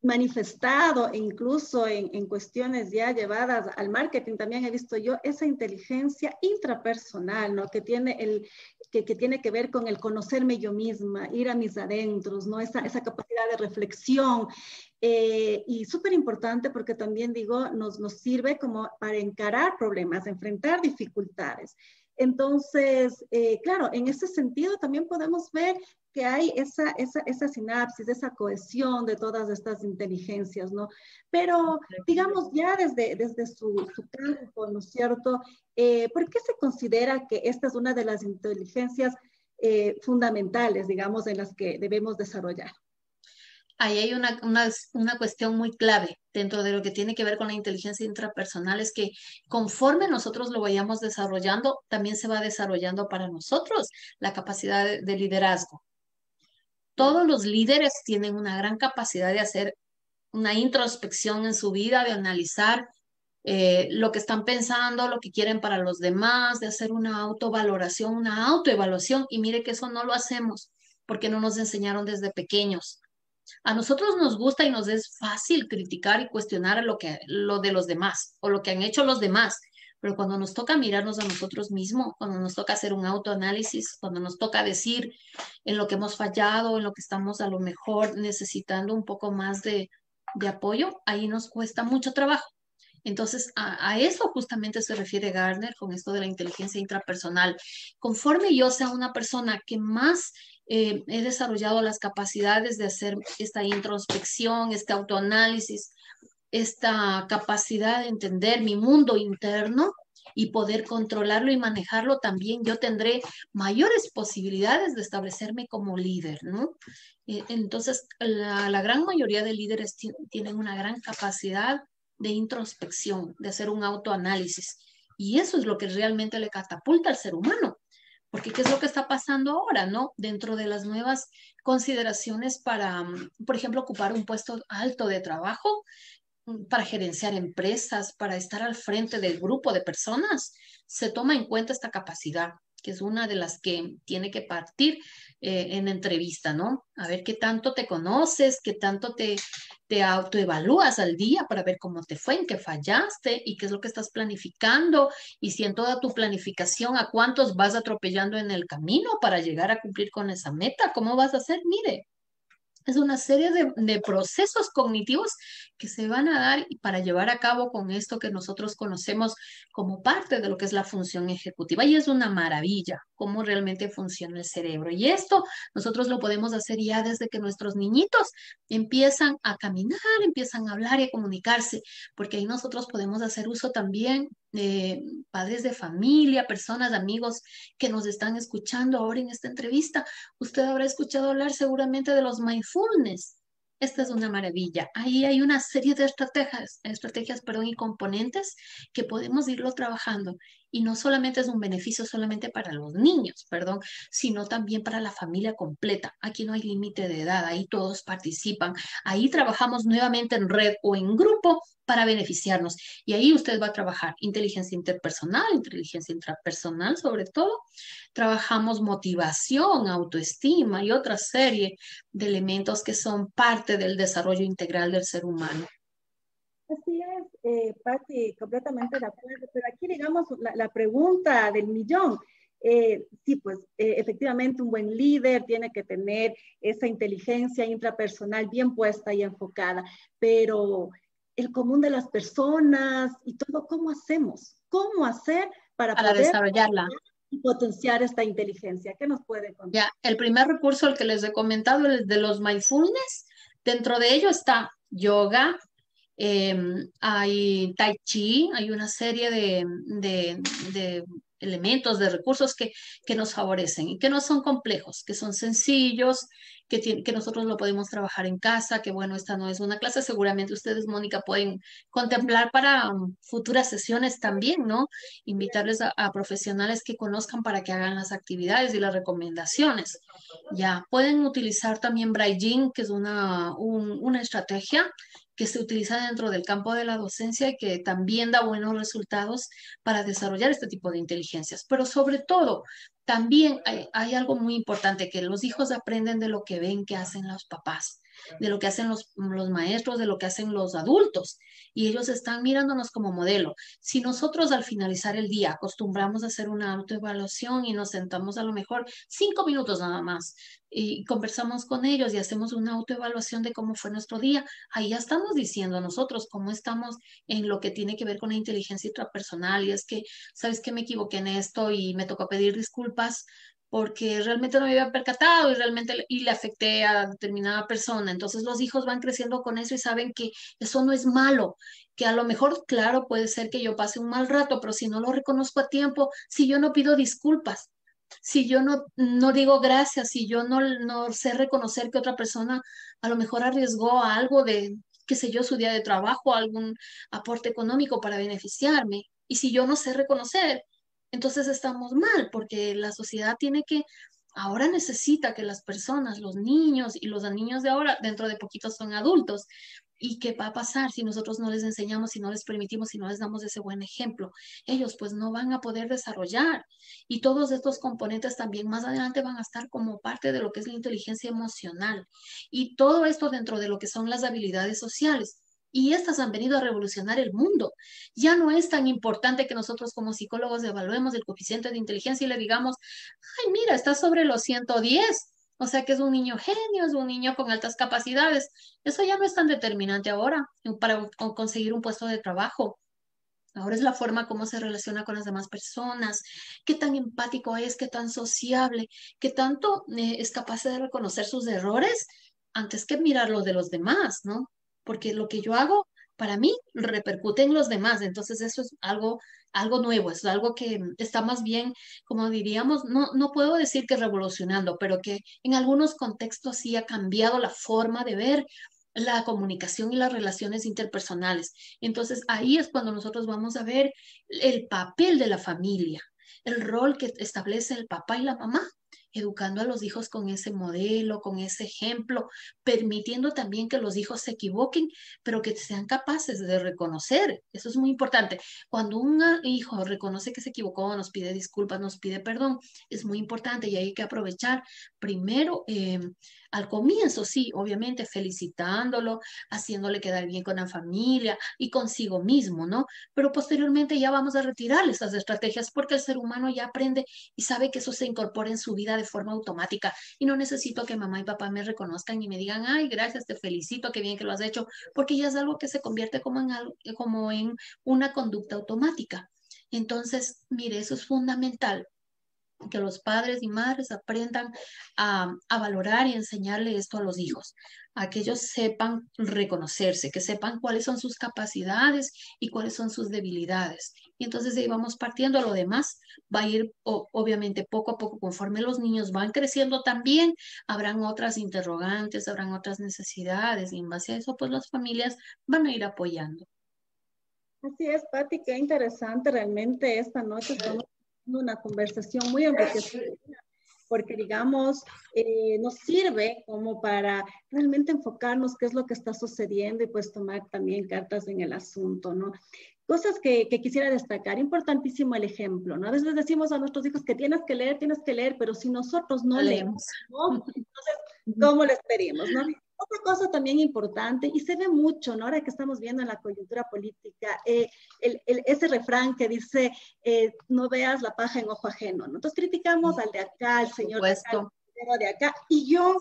Speaker 3: manifestado, e incluso en cuestiones ya llevadas al marketing, también he visto yo esa inteligencia intrapersonal, ¿no? Que tiene que ver con el conocerme yo misma, ir a mis adentros, ¿no? Esa capacidad de reflexión. Y súper importante porque también digo, nos sirve como para encarar problemas, enfrentar dificultades. Entonces, claro, en ese sentido también podemos ver que hay esa sinapsis, esa cohesión de todas estas inteligencias, ¿no? Pero, digamos, ya desde su campo, ¿no es cierto? ¿Por qué se considera que esta es una de las inteligencias fundamentales, digamos, en las que debemos desarrollar?
Speaker 4: Ahí hay una cuestión muy clave dentro de lo que tiene que ver con la inteligencia intrapersonal, es que conforme nosotros lo vayamos desarrollando, también se va desarrollando para nosotros la capacidad de liderazgo. Todos los líderes tienen una gran capacidad de hacer una introspección en su vida, de analizar lo que están pensando, lo que quieren para los demás, de hacer una autovaloración, una autoevaluación. Y mire que eso no lo hacemos porque no nos enseñaron desde pequeños. A nosotros nos gusta y nos es fácil criticar y cuestionar lo de los demás o lo que han hecho los demás, pero cuando nos toca mirarnos a nosotros mismos, cuando nos toca hacer un autoanálisis, cuando nos toca decir en lo que hemos fallado, en lo que estamos a lo mejor necesitando un poco más de apoyo, ahí nos cuesta mucho trabajo. Entonces, a eso justamente se refiere Gardner con esto de la inteligencia intrapersonal. Conforme yo sea una persona que más he desarrollado las capacidades de hacer esta introspección, este autoanálisis, esta capacidad de entender mi mundo interno y poder controlarlo y manejarlo, también yo tendré mayores posibilidades de establecerme como líder, ¿no? Entonces, la gran mayoría de líderes tienen una gran capacidad de introspección, de hacer un autoanálisis. Y eso es lo que realmente le catapulta al ser humano. Porque ¿qué es lo que está pasando ahora, no? Dentro de las nuevas consideraciones para, por ejemplo, ocupar un puesto alto de trabajo, para gerenciar empresas, para estar al frente del grupo de personas, se toma en cuenta esta capacidad, que es una de las que tiene que partir en entrevista, ¿no? A ver qué tanto te conoces, qué tanto te autoevalúas al día para ver cómo te fue, en qué fallaste y qué es lo que estás planificando y si en toda tu planificación a cuántos vas atropellando en el camino para llegar a cumplir con esa meta, ¿cómo vas a hacer? Mire. Es una serie de procesos cognitivos que se van a dar para llevar a cabo con esto que nosotros conocemos como parte de lo que es la función ejecutiva. Y es una maravilla cómo realmente funciona el cerebro. Y esto nosotros lo podemos hacer ya desde que nuestros niñitos empiezan a caminar, empiezan a hablar y a comunicarse, porque ahí nosotros podemos hacer uso también de padres de familia, personas, amigos que nos están escuchando ahora en esta entrevista. Usted habrá escuchado hablar seguramente de los mindfulness. Esta es una maravilla. Ahí hay una serie de estrategias, y componentes que podemos irlo trabajando. Y no solamente es un beneficio solamente para los niños, sino también para la familia completa. Aquí no hay límite de edad, ahí todos participan. Ahí trabajamos nuevamente en red o en grupo para beneficiarnos. Y ahí usted va a trabajar inteligencia interpersonal, inteligencia intrapersonal sobre todo. Trabajamos motivación, autoestima y otra serie de elementos que son parte del desarrollo integral del ser humano.
Speaker 3: Así es, Pati, completamente de acuerdo. Pero aquí, digamos, la pregunta del millón. Sí, pues efectivamente un buen líder tiene que tener esa inteligencia intrapersonal bien puesta y enfocada, pero el común de las personas y todo, ¿cómo hacemos? ¿Cómo hacer para poder
Speaker 4: desarrollarla
Speaker 3: y potenciar esta inteligencia? ¿Qué nos puede contar?
Speaker 4: Ya, el primer recurso, el que les he comentado, el de los mindfulness. Dentro de ello está yoga, hay tai chi, hay una serie de elementos, de recursos que nos favorecen y que no son complejos, que son sencillos, que nosotros lo podemos trabajar en casa, que bueno, esta no es una clase, seguramente ustedes, Mónica, pueden contemplar para futuras sesiones también, ¿no? Invitarles a profesionales que conozcan para que hagan las actividades y las recomendaciones. Ya, pueden utilizar también Braille, que es una estrategia que se utiliza dentro del campo de la docencia y que también da buenos resultados para desarrollar este tipo de inteligencias. Pero sobre todo, también hay algo muy importante, que los hijos aprenden de lo que ven que hacen los papás, de lo que hacen los maestros, de lo que hacen los adultos, y ellos están mirándonos como modelo. Si nosotros al finalizar el día acostumbramos a hacer una autoevaluación y nos sentamos a lo mejor 5 minutos nada más y conversamos con ellos y hacemos una autoevaluación de cómo fue nuestro día, ahí ya estamos diciendo a nosotros cómo estamos en lo que tiene que ver con la inteligencia intrapersonal, y es que, ¿sabes qué? Me equivoqué en esto y me tocó pedir disculpas porque realmente no me había percatado y realmente y le afecté a determinada persona. Entonces los hijos van creciendo con eso y saben que eso no es malo, que a lo mejor, claro, puede ser que yo pase un mal rato, pero si no lo reconozco a tiempo, si yo no pido disculpas, si yo no digo gracias, si yo no sé reconocer que otra persona a lo mejor arriesgó algo de, qué sé yo, su día de trabajo, algún aporte económico para beneficiarme, y si yo no sé reconocer, entonces estamos mal, porque la sociedad tiene que, ahora necesita que las personas, los niños y los niños de ahora, dentro de poquito son adultos. ¿Y qué va a pasar si nosotros no les enseñamos, si no les permitimos, si no les damos ese buen ejemplo? Ellos pues no van a poder desarrollar. Y todos estos componentes también más adelante van a estar como parte de lo que es la inteligencia emocional. Y todo esto dentro de lo que son las habilidades sociales. Y estas han venido a revolucionar el mundo. Ya no es tan importante que nosotros como psicólogos evaluemos el coeficiente de inteligencia y le digamos, ay, mira, está sobre los 110. O sea que es un niño genio, es un niño con altas capacidades. Eso ya no es tan determinante ahora para conseguir un puesto de trabajo. Ahora es la forma como se relaciona con las demás personas, qué tan empático es, qué tan sociable, qué tanto es capaz de reconocer sus errores antes que mirar los de los demás, ¿no? Porque lo que yo hago, para mí, repercute en los demás. Entonces eso es algo nuevo, es algo que está más bien, como diríamos, no puedo decir que revolucionando, pero que en algunos contextos sí ha cambiado la forma de ver la comunicación y las relaciones interpersonales. Entonces ahí es cuando nosotros vamos a ver el papel de la familia, el rol que establece el papá y la mamá, educando a los hijos con ese modelo, con ese ejemplo, permitiendo también que los hijos se equivoquen, pero que sean capaces de reconocer. Eso es muy importante. Cuando un hijo reconoce que se equivocó, nos pide disculpas, nos pide perdón, es muy importante, y hay que aprovechar primero al comienzo, sí, obviamente felicitándolo, haciéndole quedar bien con la familia y consigo mismo, ¿no? Pero posteriormente ya vamos a retirarle esas estrategias, porque el ser humano ya aprende y sabe que eso se incorpora en su vida de forma automática, y no necesito que mamá y papá me reconozcan y me digan, ay, gracias, te felicito, qué bien que lo has hecho, porque ya es algo que se convierte como en una conducta automática. Entonces, mire, eso es fundamental, que los padres y madres aprendan a valorar y enseñarle esto a los hijos, a que ellos sepan reconocerse, que sepan cuáles son sus capacidades y cuáles son sus debilidades. Y entonces de ahí vamos partiendo. A lo demás va a ir obviamente poco a poco, conforme los niños van creciendo también, habrán otras interrogantes, habrán otras necesidades, y en base a eso pues las familias van a ir apoyando.
Speaker 3: Así es, Pati, qué interesante realmente esta noche estamos una conversación muy enriquecedora, porque digamos, nos sirve como para realmente enfocarnos qué es lo que está sucediendo y pues tomar también cartas en el asunto, ¿no? Cosas que quisiera destacar, importantísimo el ejemplo, ¿no? A veces decimos a nuestros hijos que tienes que leer, pero si nosotros no leemos, ¿no? Entonces, ¿cómo les pedimos, no? Otra cosa también importante, y se ve mucho, ¿no? Ahora que estamos viendo en la coyuntura política, ese refrán que dice, no veas la paja en ojo ajeno, ¿no? Entonces criticamos al de acá, al señor de acá, al de acá, y yo,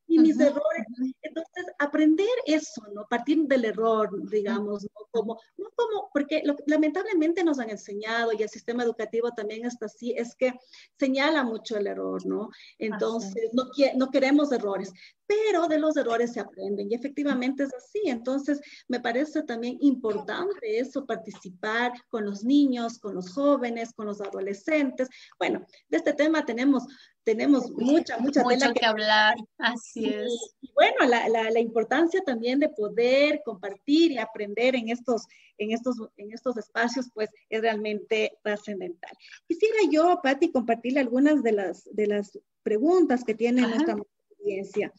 Speaker 3: y mis errores. Entonces, aprender eso, ¿no? Partir del error, digamos, ¿no? Porque lamentablemente nos han enseñado, y el sistema educativo también está así, es que señala mucho el error, ¿no? Entonces, no queremos errores. pero de los errores se aprenden y efectivamente es así. Entonces, me parece también importante eso, participar con los niños, con los jóvenes, con los adolescentes. Bueno, de este tema tenemos mucha
Speaker 4: Mucho
Speaker 3: tela
Speaker 4: que hablar, así es.
Speaker 3: y bueno, la importancia también de poder compartir y aprender en estos espacios, pues es realmente trascendental. Quisiera yo, Patti, compartirle algunas de las preguntas que tiene
Speaker 4: Ajá.
Speaker 3: nuestra audiencia.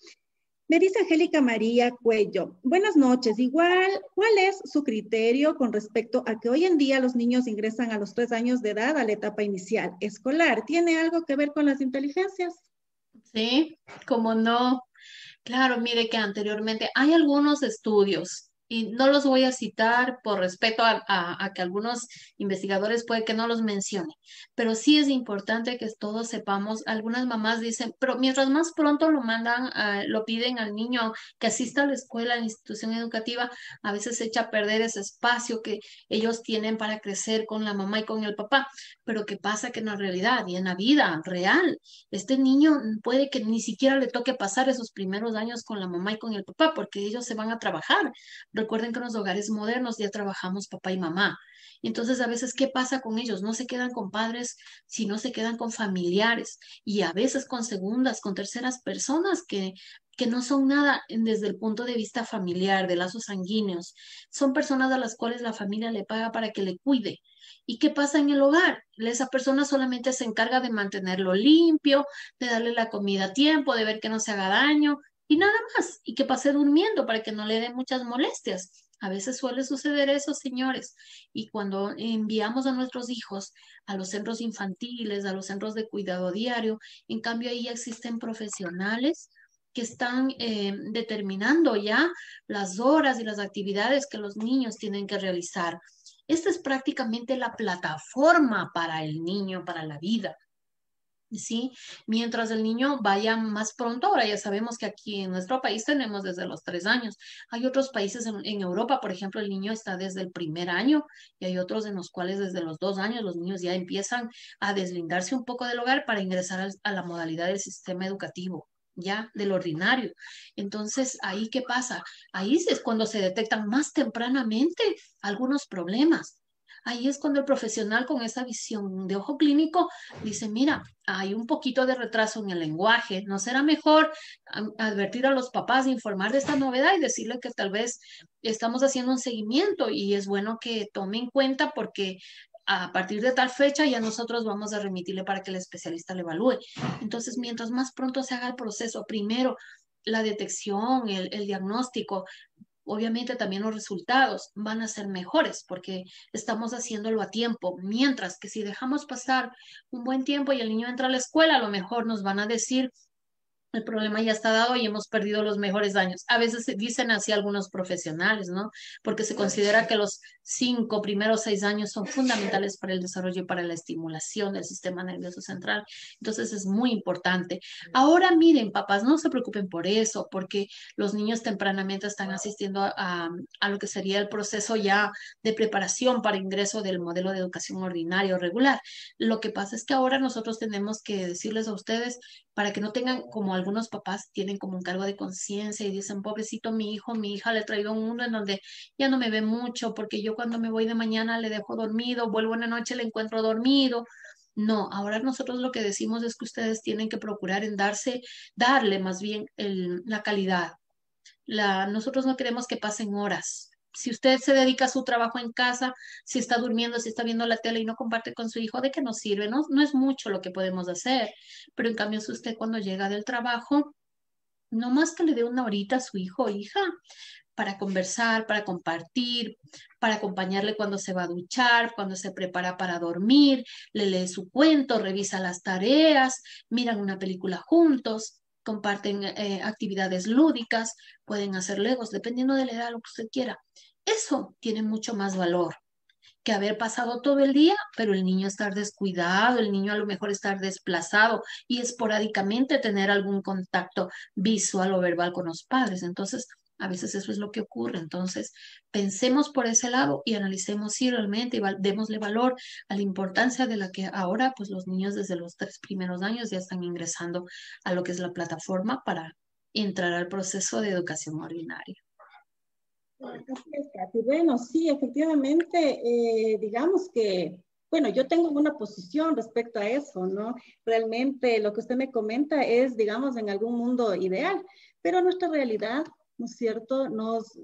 Speaker 3: Me dice Angélica María Cuello, buenas noches, igual, ¿cuál es su criterio con respecto a que hoy en día los niños ingresan a los 3 años de edad a la etapa inicial escolar? ¿Tiene algo que ver con las inteligencias?
Speaker 4: Sí, como no. Claro, mire que anteriormente hay algunos estudios y no los voy a citar por respeto a que algunos investigadores puede que no los mencione, pero sí es importante que todos sepamos. Algunas mamás dicen, pero mientras más pronto lo mandan, lo piden al niño que asista a la escuela, a la institución educativa, a veces se echa a perder ese espacio que ellos tienen para crecer con la mamá y con el papá. Pero ¿qué pasa? Que en la realidad y en la vida real, este niño puede que ni siquiera le toque pasar esos primeros años con la mamá y con el papá, porque ellos se van a trabajar. Recuerden que en los hogares modernos ya trabajamos papá y mamá. Entonces, a veces, ¿qué pasa con ellos? No se quedan con padres, sino se quedan con familiares y a veces con segundas, con terceras personas que no son nada desde el punto de vista familiar, de lazos sanguíneos. Son personas a las cuales la familia le paga para que le cuide. ¿Y qué pasa en el hogar? Esa persona solamente se encarga de mantenerlo limpio, de darle la comida a tiempo, de ver que no se haga daño y nada más, y que pase durmiendo para que no le den muchas molestias. A veces suele suceder eso, señores, y cuando enviamos a nuestros hijos a los centros infantiles, a los centros de cuidado diario, en cambio ahí ya existen profesionales que están determinando ya las horas y las actividades que los niños tienen que realizar. Esta es prácticamente la plataforma para el niño, para la vida. ¿Sí? Mientras el niño vaya más pronto, ahora ya sabemos que aquí en nuestro país tenemos desde los 3 años. Hay otros países en Europa, por ejemplo, el niño está desde el primer año y hay otros en los cuales desde los 2 años los niños ya empiezan a deslindarse un poco del hogar para ingresar a la modalidad del sistema educativo, ya del ordinario. Entonces, ¿ahí qué pasa? Ahí es cuando se detectan más tempranamente algunos problemas. Ahí es cuando el profesional con esa visión de ojo clínico dice, mira, hay un poquito de retraso en el lenguaje, ¿no será mejor advertir a los papás, informar de esta novedad y decirle que tal vez estamos haciendo un seguimiento y es bueno que tome en cuenta porque a partir de tal fecha ya nosotros vamos a remitirle para que el especialista le evalúe? Entonces, mientras más pronto se haga el proceso, primero la detección, el diagnóstico, obviamente también los resultados van a ser mejores porque estamos haciéndolo a tiempo, mientras que si dejamos pasar un buen tiempo y el niño entra a la escuela, a lo mejor nos van a decir el problema ya está dado y hemos perdido los mejores años. A veces se dicen así algunos profesionales, ¿no? Porque se considera que los 5 primeros 6 años son fundamentales para el desarrollo y para la estimulación del sistema nervioso central. Entonces es muy importante. Ahora miren, papás, no se preocupen por eso, porque los niños tempranamente están asistiendo a lo que sería el proceso ya de preparación para ingreso del modelo de educación ordinario regular. Lo que pasa es que ahora nosotros tenemos que decirles a ustedes para que no tengan, como algunos papás tienen como un cargo de conciencia y dicen, pobrecito mi hijo, mi hija, le he traído un mundo en donde ya no me ve mucho, porque yo cuando me voy de mañana le dejo dormido, vuelvo en la noche le encuentro dormido. No, ahora nosotros lo que decimos es que ustedes tienen que procurar en darle más bien la calidad. Nosotros no queremos que pasen horas. Si usted se dedica a su trabajo en casa, si está durmiendo, si está viendo la tele y no comparte con su hijo, ¿de qué nos sirve? No, no es mucho lo que podemos hacer. Pero en cambio, si usted cuando llega del trabajo, no más que le dé una horita a su hijo o hija para conversar, para compartir, para acompañarle cuando se va a duchar, cuando se prepara para dormir, le lee su cuento, revisa las tareas, miran una película juntos, comparten actividades lúdicas, pueden hacer legos, dependiendo de la edad, lo que usted quiera. Eso tiene mucho más valor que haber pasado todo el día, pero el niño estar descuidado, el niño a lo mejor estar desplazado y esporádicamente tener algún contacto visual o verbal con los padres. Entonces, a veces eso es lo que ocurre. Entonces, pensemos por ese lado y analicemos si realmente démosle valor a la importancia de la que ahora, pues los niños desde los 3 primeros años ya están ingresando a lo que es la plataforma para entrar al proceso de educación ordinaria.
Speaker 3: Así es, Katy. Bueno, sí, efectivamente, digamos que, bueno, yo tengo una posición respecto a eso, ¿no? Realmente lo que usted me comenta es, digamos, en algún mundo ideal, pero nuestra realidad, ¿no es cierto?, nos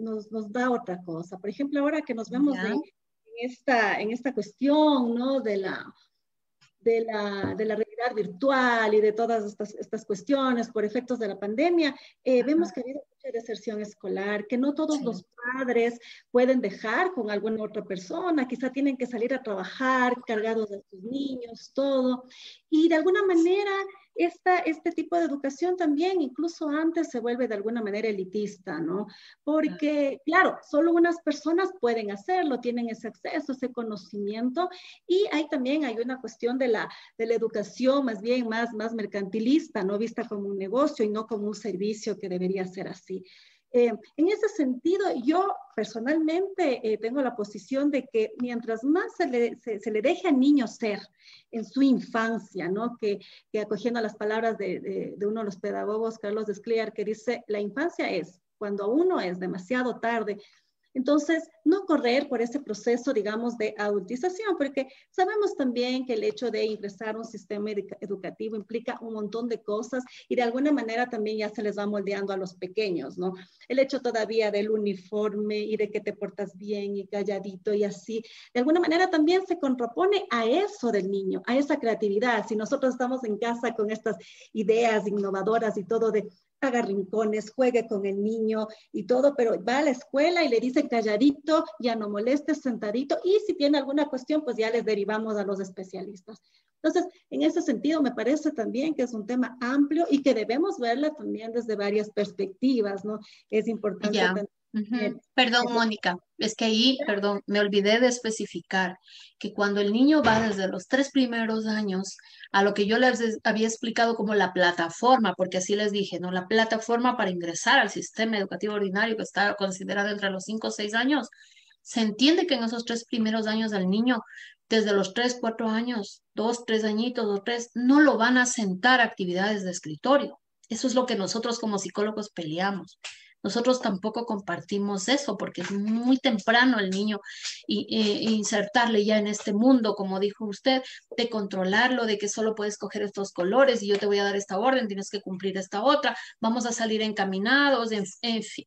Speaker 3: da otra cosa. Por ejemplo, ahora que nos vemos en esta cuestión, ¿no?, de la realidad virtual y de todas estas cuestiones por efectos de la pandemia, vemos que ha habido mucha deserción escolar, que no todos los padres pueden dejar con alguna otra persona, quizá tienen que salir a trabajar cargados de sus niños, todo. Y de alguna manera, este tipo de educación también, incluso antes, se vuelve de alguna manera elitista, ¿no? Porque, claro, solo unas personas pueden hacerlo, tienen ese acceso, ese conocimiento, y ahí también hay una cuestión de la educación más bien más mercantilista, ¿no? Vista como un negocio y no como un servicio que debería ser así. En ese sentido, yo personalmente tengo la posición de que mientras más se le deje al niño ser en su infancia, ¿no? Que acogiendo las palabras de uno de los pedagogos, Carlos Descliar, que dice, la infancia es cuando aún no es demasiado tarde. Entonces, no correr por ese proceso, digamos, de adultización, porque sabemos también que el hecho de ingresar a un sistema educativo implica un montón de cosas y de alguna manera también ya se les va moldeando a los pequeños, ¿no? El hecho todavía del uniforme y de que te portas bien y calladito y así, de alguna manera también se contrapone a eso del niño, a esa creatividad. Si nosotros estamos en casa con estas ideas innovadoras y todo de haga rincones, juegue con el niño y todo, pero va a la escuela y le dicen calladito, ya no molestes, sentadito, y si tiene alguna cuestión, pues ya les derivamos a los especialistas. Entonces, en ese sentido, me parece también que es un tema amplio y que debemos verla también desde varias perspectivas, ¿no? Es importante también.
Speaker 4: Perdón, Mónica, es que ahí, perdón, me olvidé de especificar que cuando el niño va desde los 3 primeros años a lo que yo les había explicado como la plataforma, porque así les dije, ¿no? La plataforma para ingresar al sistema educativo ordinario que está considerado entre los 5 o 6 años, se entiende que en esos 3 primeros años del niño, desde los 3, 4 años, 2, 3 añitos o 3, no lo van a sentar a actividades de escritorio. Eso es lo que nosotros como psicólogos peleamos. Nosotros tampoco compartimos eso porque es muy temprano el niño insertarle ya en este mundo, como dijo usted, de controlarlo, de que solo puedes coger estos colores y yo te voy a dar esta orden, tienes que cumplir esta otra, vamos a salir encaminados,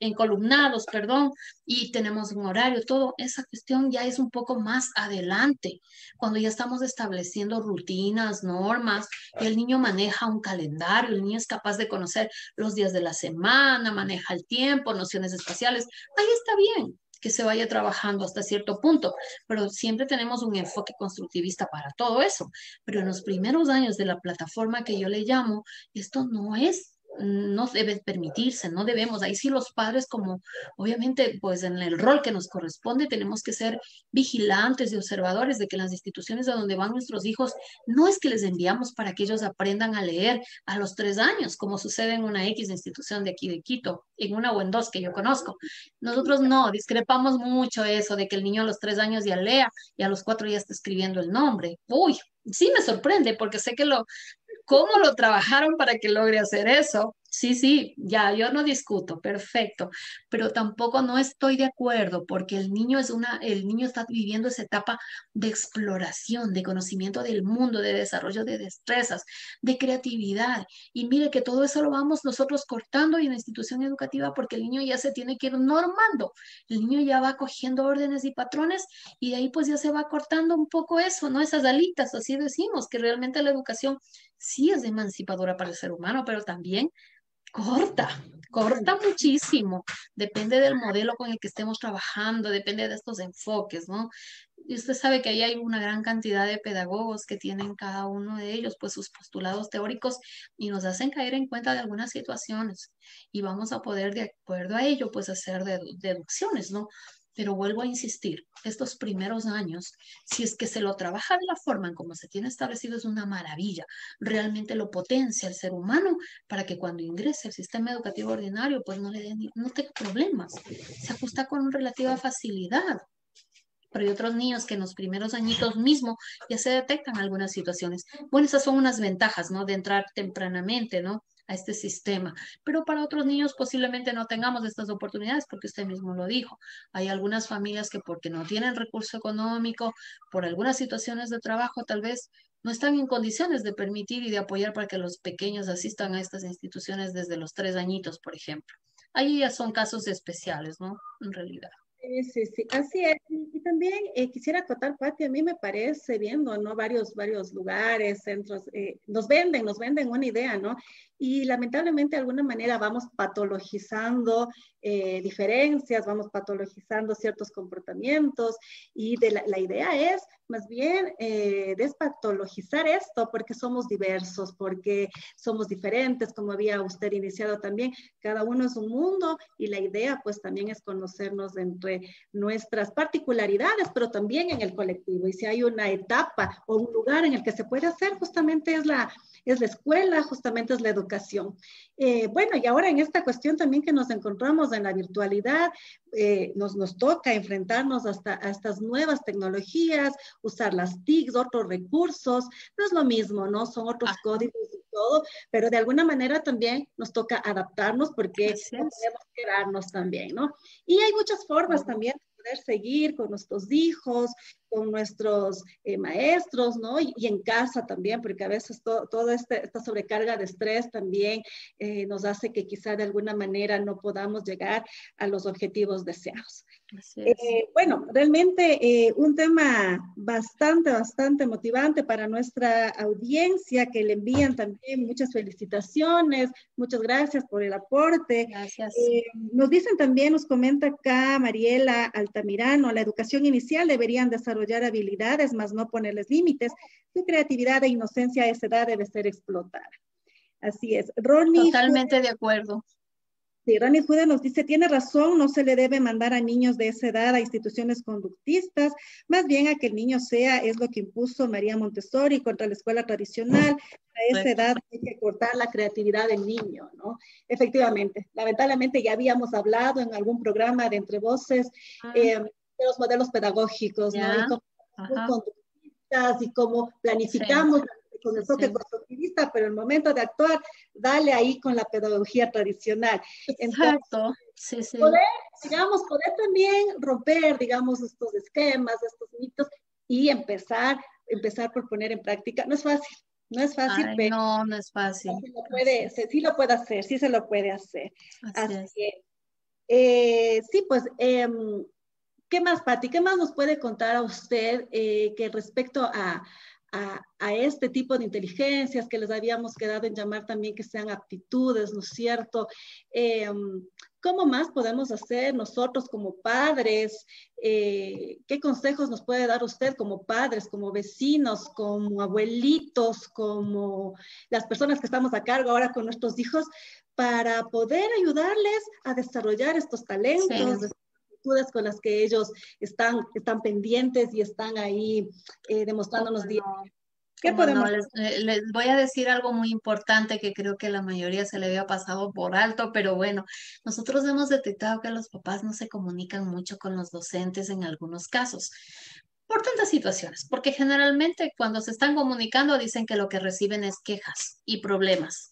Speaker 4: encolumnados, perdón, y tenemos un horario, todo. Esa cuestión ya es un poco más adelante, cuando ya estamos estableciendo rutinas, normas, y el niño maneja un calendario, el niño es capaz de conocer los días de la semana, maneja el tiempo, nociones espaciales. Ahí está bien que se vaya trabajando hasta cierto punto, pero siempre tenemos un enfoque constructivista para todo eso. Pero en los primeros años de la plataforma que yo le llamo, esto no debe permitirse, no debemos. Ahí sí los padres, como obviamente pues en el rol que nos corresponde, tenemos que ser vigilantes y observadores de que las instituciones a donde van nuestros hijos no es que les enviamos para que ellos aprendan a leer a los 3 años, como sucede en una X institución de aquí de Quito, en una o en 2 que yo conozco. Nosotros no, discrepamos mucho eso de que el niño a los 3 años ya lea y a los 4 ya está escribiendo el nombre. Uy, sí me sorprende porque sé que ¿cómo lo trabajaron para que logre hacer eso? Sí, ya, yo no discuto, perfecto, pero tampoco no estoy de acuerdo porque el niño está viviendo esa etapa de exploración, de conocimiento del mundo, de desarrollo de destrezas, de creatividad. Y mire que todo eso lo vamos nosotros cortando en la institución educativa porque el niño ya se tiene que ir normando. El niño ya va cogiendo órdenes y patrones y de ahí pues ya se va cortando un poco eso, ¿no? Esas alitas, así decimos, que realmente la educación sí es emancipadora para el ser humano, pero también corta muchísimo. Depende del modelo con el que estemos trabajando, depende de estos enfoques, ¿no? Y usted sabe que ahí hay una gran cantidad de pedagogos que tienen cada uno de ellos, pues sus postulados teóricos y nos hacen caer en cuenta de algunas situaciones y vamos a poder, de acuerdo a ello, pues hacer deducciones, ¿no? Pero vuelvo a insistir, estos primeros años, si es que se lo trabaja de la forma en como se tiene establecido, es una maravilla. Realmente lo potencia el ser humano para que cuando ingrese al sistema educativo ordinario, pues no tenga problemas. Se ajusta con relativa facilidad. Pero hay otros niños que en los primeros añitos mismo ya se detectan algunas situaciones. Bueno, esas son unas ventajas, ¿no? De entrar tempranamente, ¿no? a este sistema. Pero para otros niños posiblemente no tengamos estas oportunidades porque usted mismo lo dijo. Hay algunas familias que porque no tienen recurso económico, por algunas situaciones de trabajo, tal vez no están en condiciones de permitir y de apoyar para que los pequeños asistan a estas instituciones desde los 3 añitos, por ejemplo. Ahí ya son casos especiales, ¿no? En realidad.
Speaker 3: Sí, sí, así es. Y también quisiera acotar, Pati, a mí me parece, viendo, ¿no? Varios lugares, centros, nos venden una idea, ¿no? Y lamentablemente de alguna manera vamos patologizando diferencias, vamos patologizando ciertos comportamientos y la idea es más bien despatologizar esto porque somos diversos, porque somos diferentes, como había usted iniciado también, cada uno es un mundo y la idea pues también es conocernos entre nuestras particularidades, pero también en el colectivo. Y si hay una etapa o un lugar en el que se puede hacer, justamente es la escuela, justamente es la educación. Bueno, y ahora en esta cuestión también que nos encontramos en la virtualidad, nos toca enfrentarnos a estas nuevas tecnologías, usar las TICs, otros recursos, no es lo mismo, ¿no? Son otros códigos y todo, pero de alguna manera también nos toca adaptarnos porque no podemos quedarnos también, ¿no? Y hay muchas formas también de poder seguir con nuestros hijos, con nuestros maestros, ¿no? Y en casa también, porque a veces toda esta sobrecarga de estrés también nos hace que quizá de alguna manera no podamos llegar a los objetivos deseados. Bueno, realmente un tema bastante motivante para nuestra audiencia, que le envían también muchas felicitaciones, muchas gracias por el aporte.
Speaker 4: Gracias.
Speaker 3: Nos dicen también, nos comenta acá Mariela Altamirano, la educación inicial deberían desarrollar habilidades, más no ponerles límites. Su creatividad e inocencia a esa edad debe ser explotada. Así es. Ronnie
Speaker 4: Totalmente de acuerdo.
Speaker 3: Sí, Ronnie Jude nos dice, tiene razón, no se le debe mandar a niños de esa edad a instituciones conductistas, más bien a que el niño es lo que impuso María Montessori contra la escuela tradicional. A esa edad hay que cortar la creatividad del niño, ¿no? Efectivamente, lamentablemente ya habíamos hablado en algún programa de Entre Voces de los modelos pedagógicos, ¿no? Y cómo somos conductistas y cómo planificamos con el toque constructivista, pero el momento de actuar, dale ahí con la pedagogía tradicional.
Speaker 4: Exacto,
Speaker 3: entonces, poder también romper, digamos, estos esquemas, estos mitos y empezar por poner en práctica. No es fácil, pero
Speaker 4: no es fácil.
Speaker 3: Sí lo puede hacer, sí se lo puede hacer. Así es. Sí, pues, ¿qué más, Pati? ¿Qué más nos puede contar a usted que respecto a este tipo de inteligencias que les habíamos quedado en llamar también que sean aptitudes, ¿no es cierto? ¿Cómo más podemos hacer nosotros como padres? ¿Qué consejos nos puede dar usted como padres, como vecinos, como abuelitos, como las personas que estamos a cargo ahora con nuestros hijos para poder ayudarles a desarrollar estos talentos, con las que ellos están pendientes y están ahí demostrándonos día a día? ¿Qué podemos hacer?
Speaker 4: Les voy a decir algo muy importante que creo que la mayoría se le había pasado por alto, pero bueno, nosotros hemos detectado que los papás no se comunican mucho con los docentes en algunos casos, por tantas situaciones, porque generalmente cuando se están comunicando dicen que lo que reciben es quejas y problemas.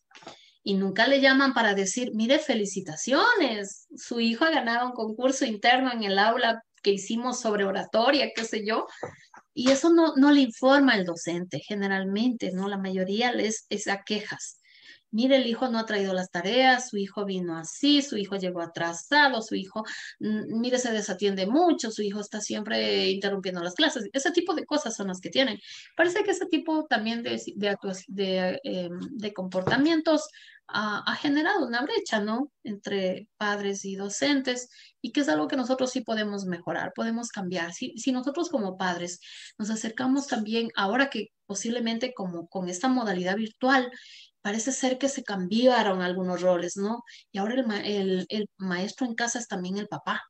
Speaker 4: Y nunca le llaman para decir, mire, felicitaciones, su hijo ha ganado un concurso interno en el aula que hicimos sobre oratoria, qué sé yo. Y eso no le informa el docente, generalmente, ¿no? La mayoría es a quejas. Mire, el hijo no ha traído las tareas, su hijo vino así, su hijo llegó atrasado, su hijo, mire, se desatiende mucho, su hijo está siempre interrumpiendo las clases. Ese tipo de cosas son las que tienen. Parece que ese tipo también de comportamientos ha generado una brecha, ¿no? Entre padres y docentes, y que es algo que nosotros sí podemos mejorar, podemos cambiar. Si nosotros como padres nos acercamos también, ahora que posiblemente como con esta modalidad virtual, parece ser que se cambiaron algunos roles, ¿no? Y ahora el maestro en casa es también el papá.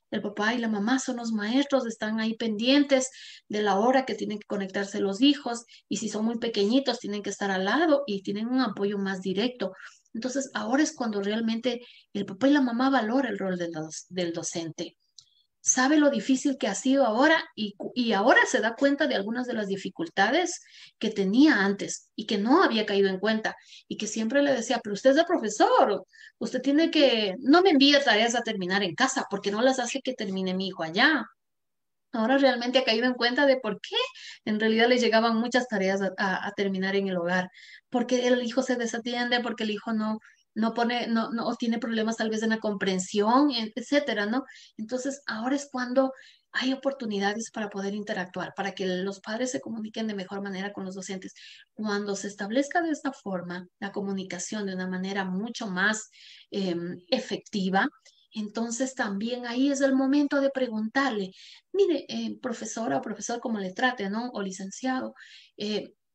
Speaker 4: El papá y la mamá son los maestros, están ahí pendientes de la hora que tienen que conectarse los hijos, y si son muy pequeñitos tienen que estar al lado y tienen un apoyo más directo. Entonces ahora es cuando realmente el papá y la mamá valoran el rol del docente. sabe lo difícil que ha sido ahora y ahora se da cuenta de algunas de las dificultades que tenía antes y que no había caído en cuenta y que siempre le decía, pero usted es el profesor, usted tiene que, no me envíe tareas a terminar en casa porque no las hace que termine mi hijo allá. Ahora realmente ha caído en cuenta de por qué en realidad le llegaban muchas tareas a terminar en el hogar, porque el hijo se desatiende, porque el hijo no pone, no o tiene problemas tal vez en la comprensión, etcétera, ¿no? Entonces ahora es cuando hay oportunidades para poder interactuar, para que los padres se comuniquen de mejor manera con los docentes. Cuando se establezca de esta forma la comunicación de una manera mucho más efectiva, entonces también ahí es el momento de preguntarle, mire, profesora o profesor, como le trate, ¿no? O licenciado,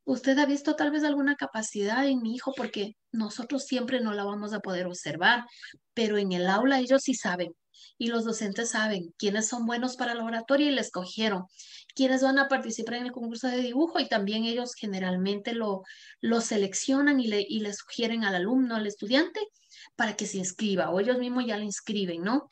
Speaker 4: ¿usted ha visto tal vez alguna capacidad en mi hijo? Porque nosotros siempre no la vamos a poder observar, pero en el aula ellos sí saben. Y los docentes saben quiénes son buenos para la oratoria y le escogieron, quiénes van a participar en el concurso de dibujo y también ellos generalmente lo seleccionan y le sugieren al alumno, al estudiante, para que se inscriba o ellos mismos ya le inscriben, ¿no?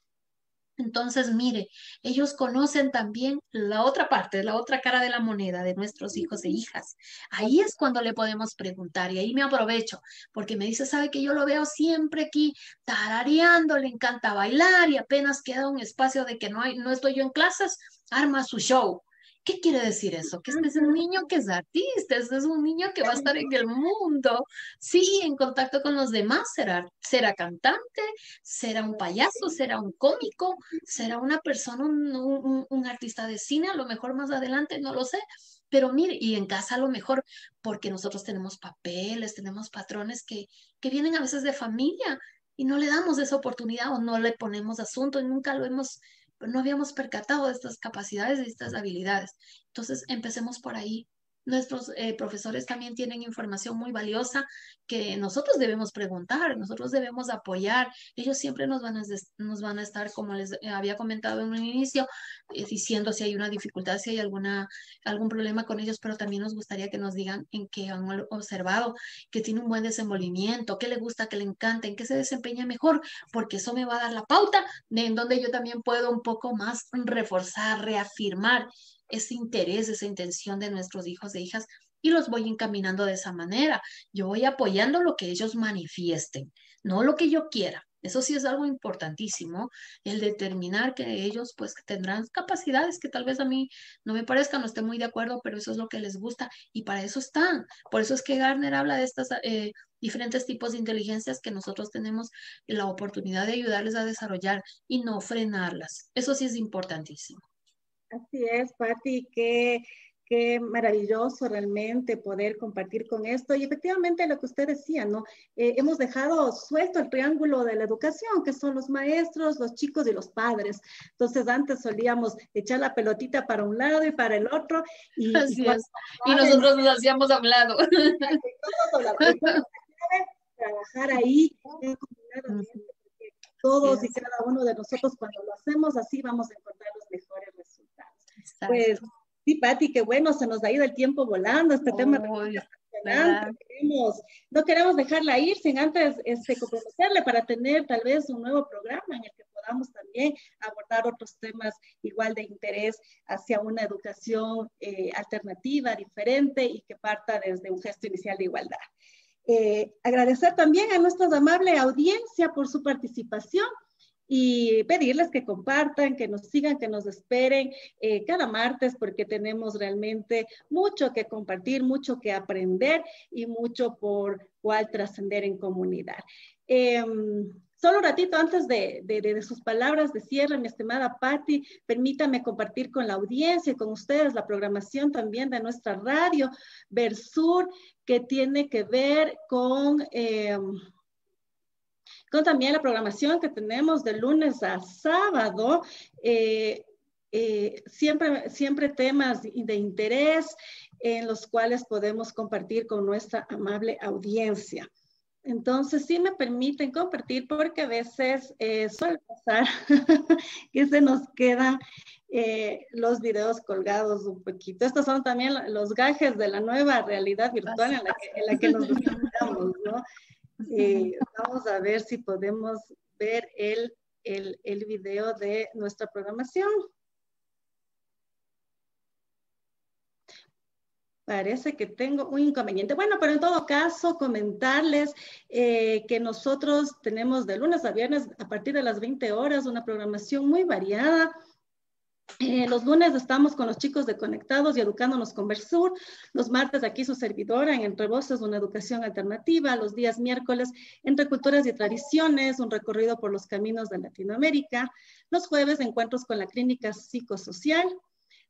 Speaker 4: Entonces, mire, ellos conocen también la otra parte, la otra cara de la moneda de nuestros hijos e hijas. Ahí es cuando le podemos preguntar y ahí me aprovecho, porque me dice, sabe que yo lo veo siempre aquí tarareando, le encanta bailar y apenas queda un espacio de que no estoy yo en clases, arma su show. ¿Qué quiere decir eso? Que este es un niño que es artista, este es un niño que va a estar en el mundo, sí, en contacto con los demás, será cantante, será un payaso, será un cómico, será una persona, un artista de cine, a lo mejor más adelante, no lo sé. Pero mire, y en casa a lo mejor, porque nosotros tenemos papeles, tenemos patrones que vienen a veces de familia y no le damos esa oportunidad o no le ponemos asunto y nunca lo hemos, no habíamos percatado de estas capacidades, de estas habilidades. Entonces, empecemos por ahí. Nuestros profesores también tienen información muy valiosa que nosotros debemos preguntar, nosotros debemos apoyar. Ellos siempre nos van a estar, como les había comentado en un inicio, diciendo si hay una dificultad, si hay algún problema con ellos, pero también nos gustaría que nos digan en qué han observado, que tiene un buen desenvolvimiento, qué le gusta, qué le encanta, en qué se desempeña mejor, porque eso me va a dar la pauta de en donde yo también puedo un poco más reforzar, reafirmar ese interés, esa intención de nuestros hijos e hijas y los voy encaminando de esa manera. Yo voy apoyando lo que ellos manifiesten, no lo que yo quiera. Eso sí es algo importantísimo, el determinar que ellos pues tendrán capacidades que tal vez a mí no me parezcan, no esté muy de acuerdo, pero eso es lo que les gusta y para eso están. Por eso es que Gardner habla de estas diferentes tipos de inteligencias que nosotros tenemos la oportunidad de ayudarles a desarrollar y no frenarlas. Eso sí es importantísimo.
Speaker 3: Así es, Patti, qué maravilloso realmente poder compartir con esto. Y efectivamente lo que usted decía, ¿no? Hemos dejado suelto el triángulo de la educación, que son los maestros, los chicos y los padres. Entonces antes solíamos echar la pelotita para un lado y para el otro.
Speaker 4: Así es. Y nosotros nos hacíamos a un lado.
Speaker 3: Trabajar ahí combinadamente, porque todos y cada uno de nosotros cuando lo hacemos así vamos a encontrar los mejores resultados.
Speaker 4: Exacto.
Speaker 3: Pues sí, Pati, qué bueno, se nos ha ido el tiempo volando, este tema no queremos dejarla ir sin antes comprometerle para tener tal vez un nuevo programa en el que podamos también abordar otros temas igual de interés hacia una educación alternativa, diferente y que parta desde un gesto inicial de igualdad. Agradecer también a nuestra amable audiencia por su participación y pedirles que compartan, que nos sigan, que nos esperen cada martes porque tenemos realmente mucho que compartir, mucho que aprender y mucho por cual trascender en comunidad. Solo un ratito antes de sus palabras de cierre, mi estimada Patti, permítame compartir con la audiencia y con ustedes la programación también de nuestra radio Versur, que tiene que ver con también la programación que tenemos de lunes a sábado, siempre temas de interés en los cuales podemos compartir con nuestra amable audiencia. Entonces, sí me permiten compartir porque a veces suele pasar que se nos quedan los videos colgados un poquito. Estos son también los gajes de la nueva realidad virtual en la que nos desarrollamos, ¿no? Vamos a ver si podemos ver el el video de nuestra programación. Parece que tengo un inconveniente. Bueno, pero en todo caso, comentarles que nosotros tenemos de lunes a viernes a partir de las 20 horas una programación muy variada. Los lunes estamos con los chicos de Conectados y Educándonos con Versur. Los martes aquí su servidora en Entre Voces, una educación alternativa. Los días miércoles Entre Culturas y Tradiciones, un recorrido por los caminos de Latinoamérica. Los jueves encuentros con la clínica psicosocial.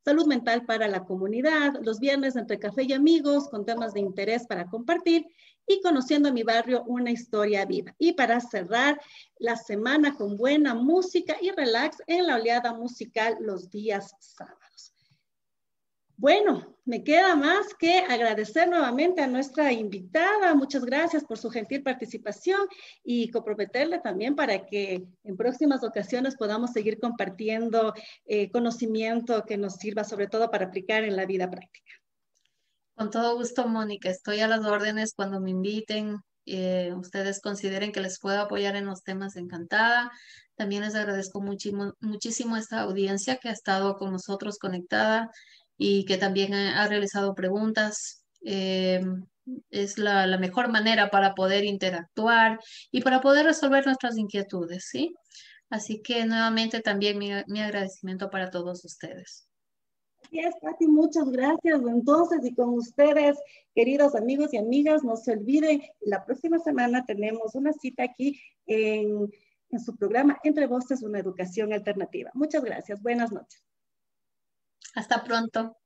Speaker 3: Salud mental para la comunidad, los viernes Entre Café y Amigos con temas de interés para compartir y Conociendo mi barrio, una historia viva. Y para cerrar la semana con buena música y relax en la oleada musical los días sábados. Bueno, me queda más que agradecer nuevamente a nuestra invitada. Muchas gracias por su gentil participación y comprometerle también para que en próximas ocasiones podamos seguir compartiendo conocimiento que nos sirva sobre todo para aplicar en la vida práctica.
Speaker 4: Con todo gusto, Mónica. Estoy a las órdenes cuando me inviten. Ustedes consideren que les puedo apoyar en los temas, encantada. También les agradezco muchísimo esta audiencia que ha estado con nosotros conectada y que también ha realizado preguntas. Es la mejor manera para poder interactuar y para poder resolver nuestras inquietudes, ¿sí? Así que nuevamente también mi agradecimiento para todos ustedes.
Speaker 3: Gracias, Pati, muchas gracias. Entonces, y con ustedes, queridos amigos y amigas, no se olviden, la próxima semana tenemos una cita aquí en su programa Entre Voces, una educación alternativa. Muchas gracias. Buenas noches.
Speaker 4: Hasta pronto.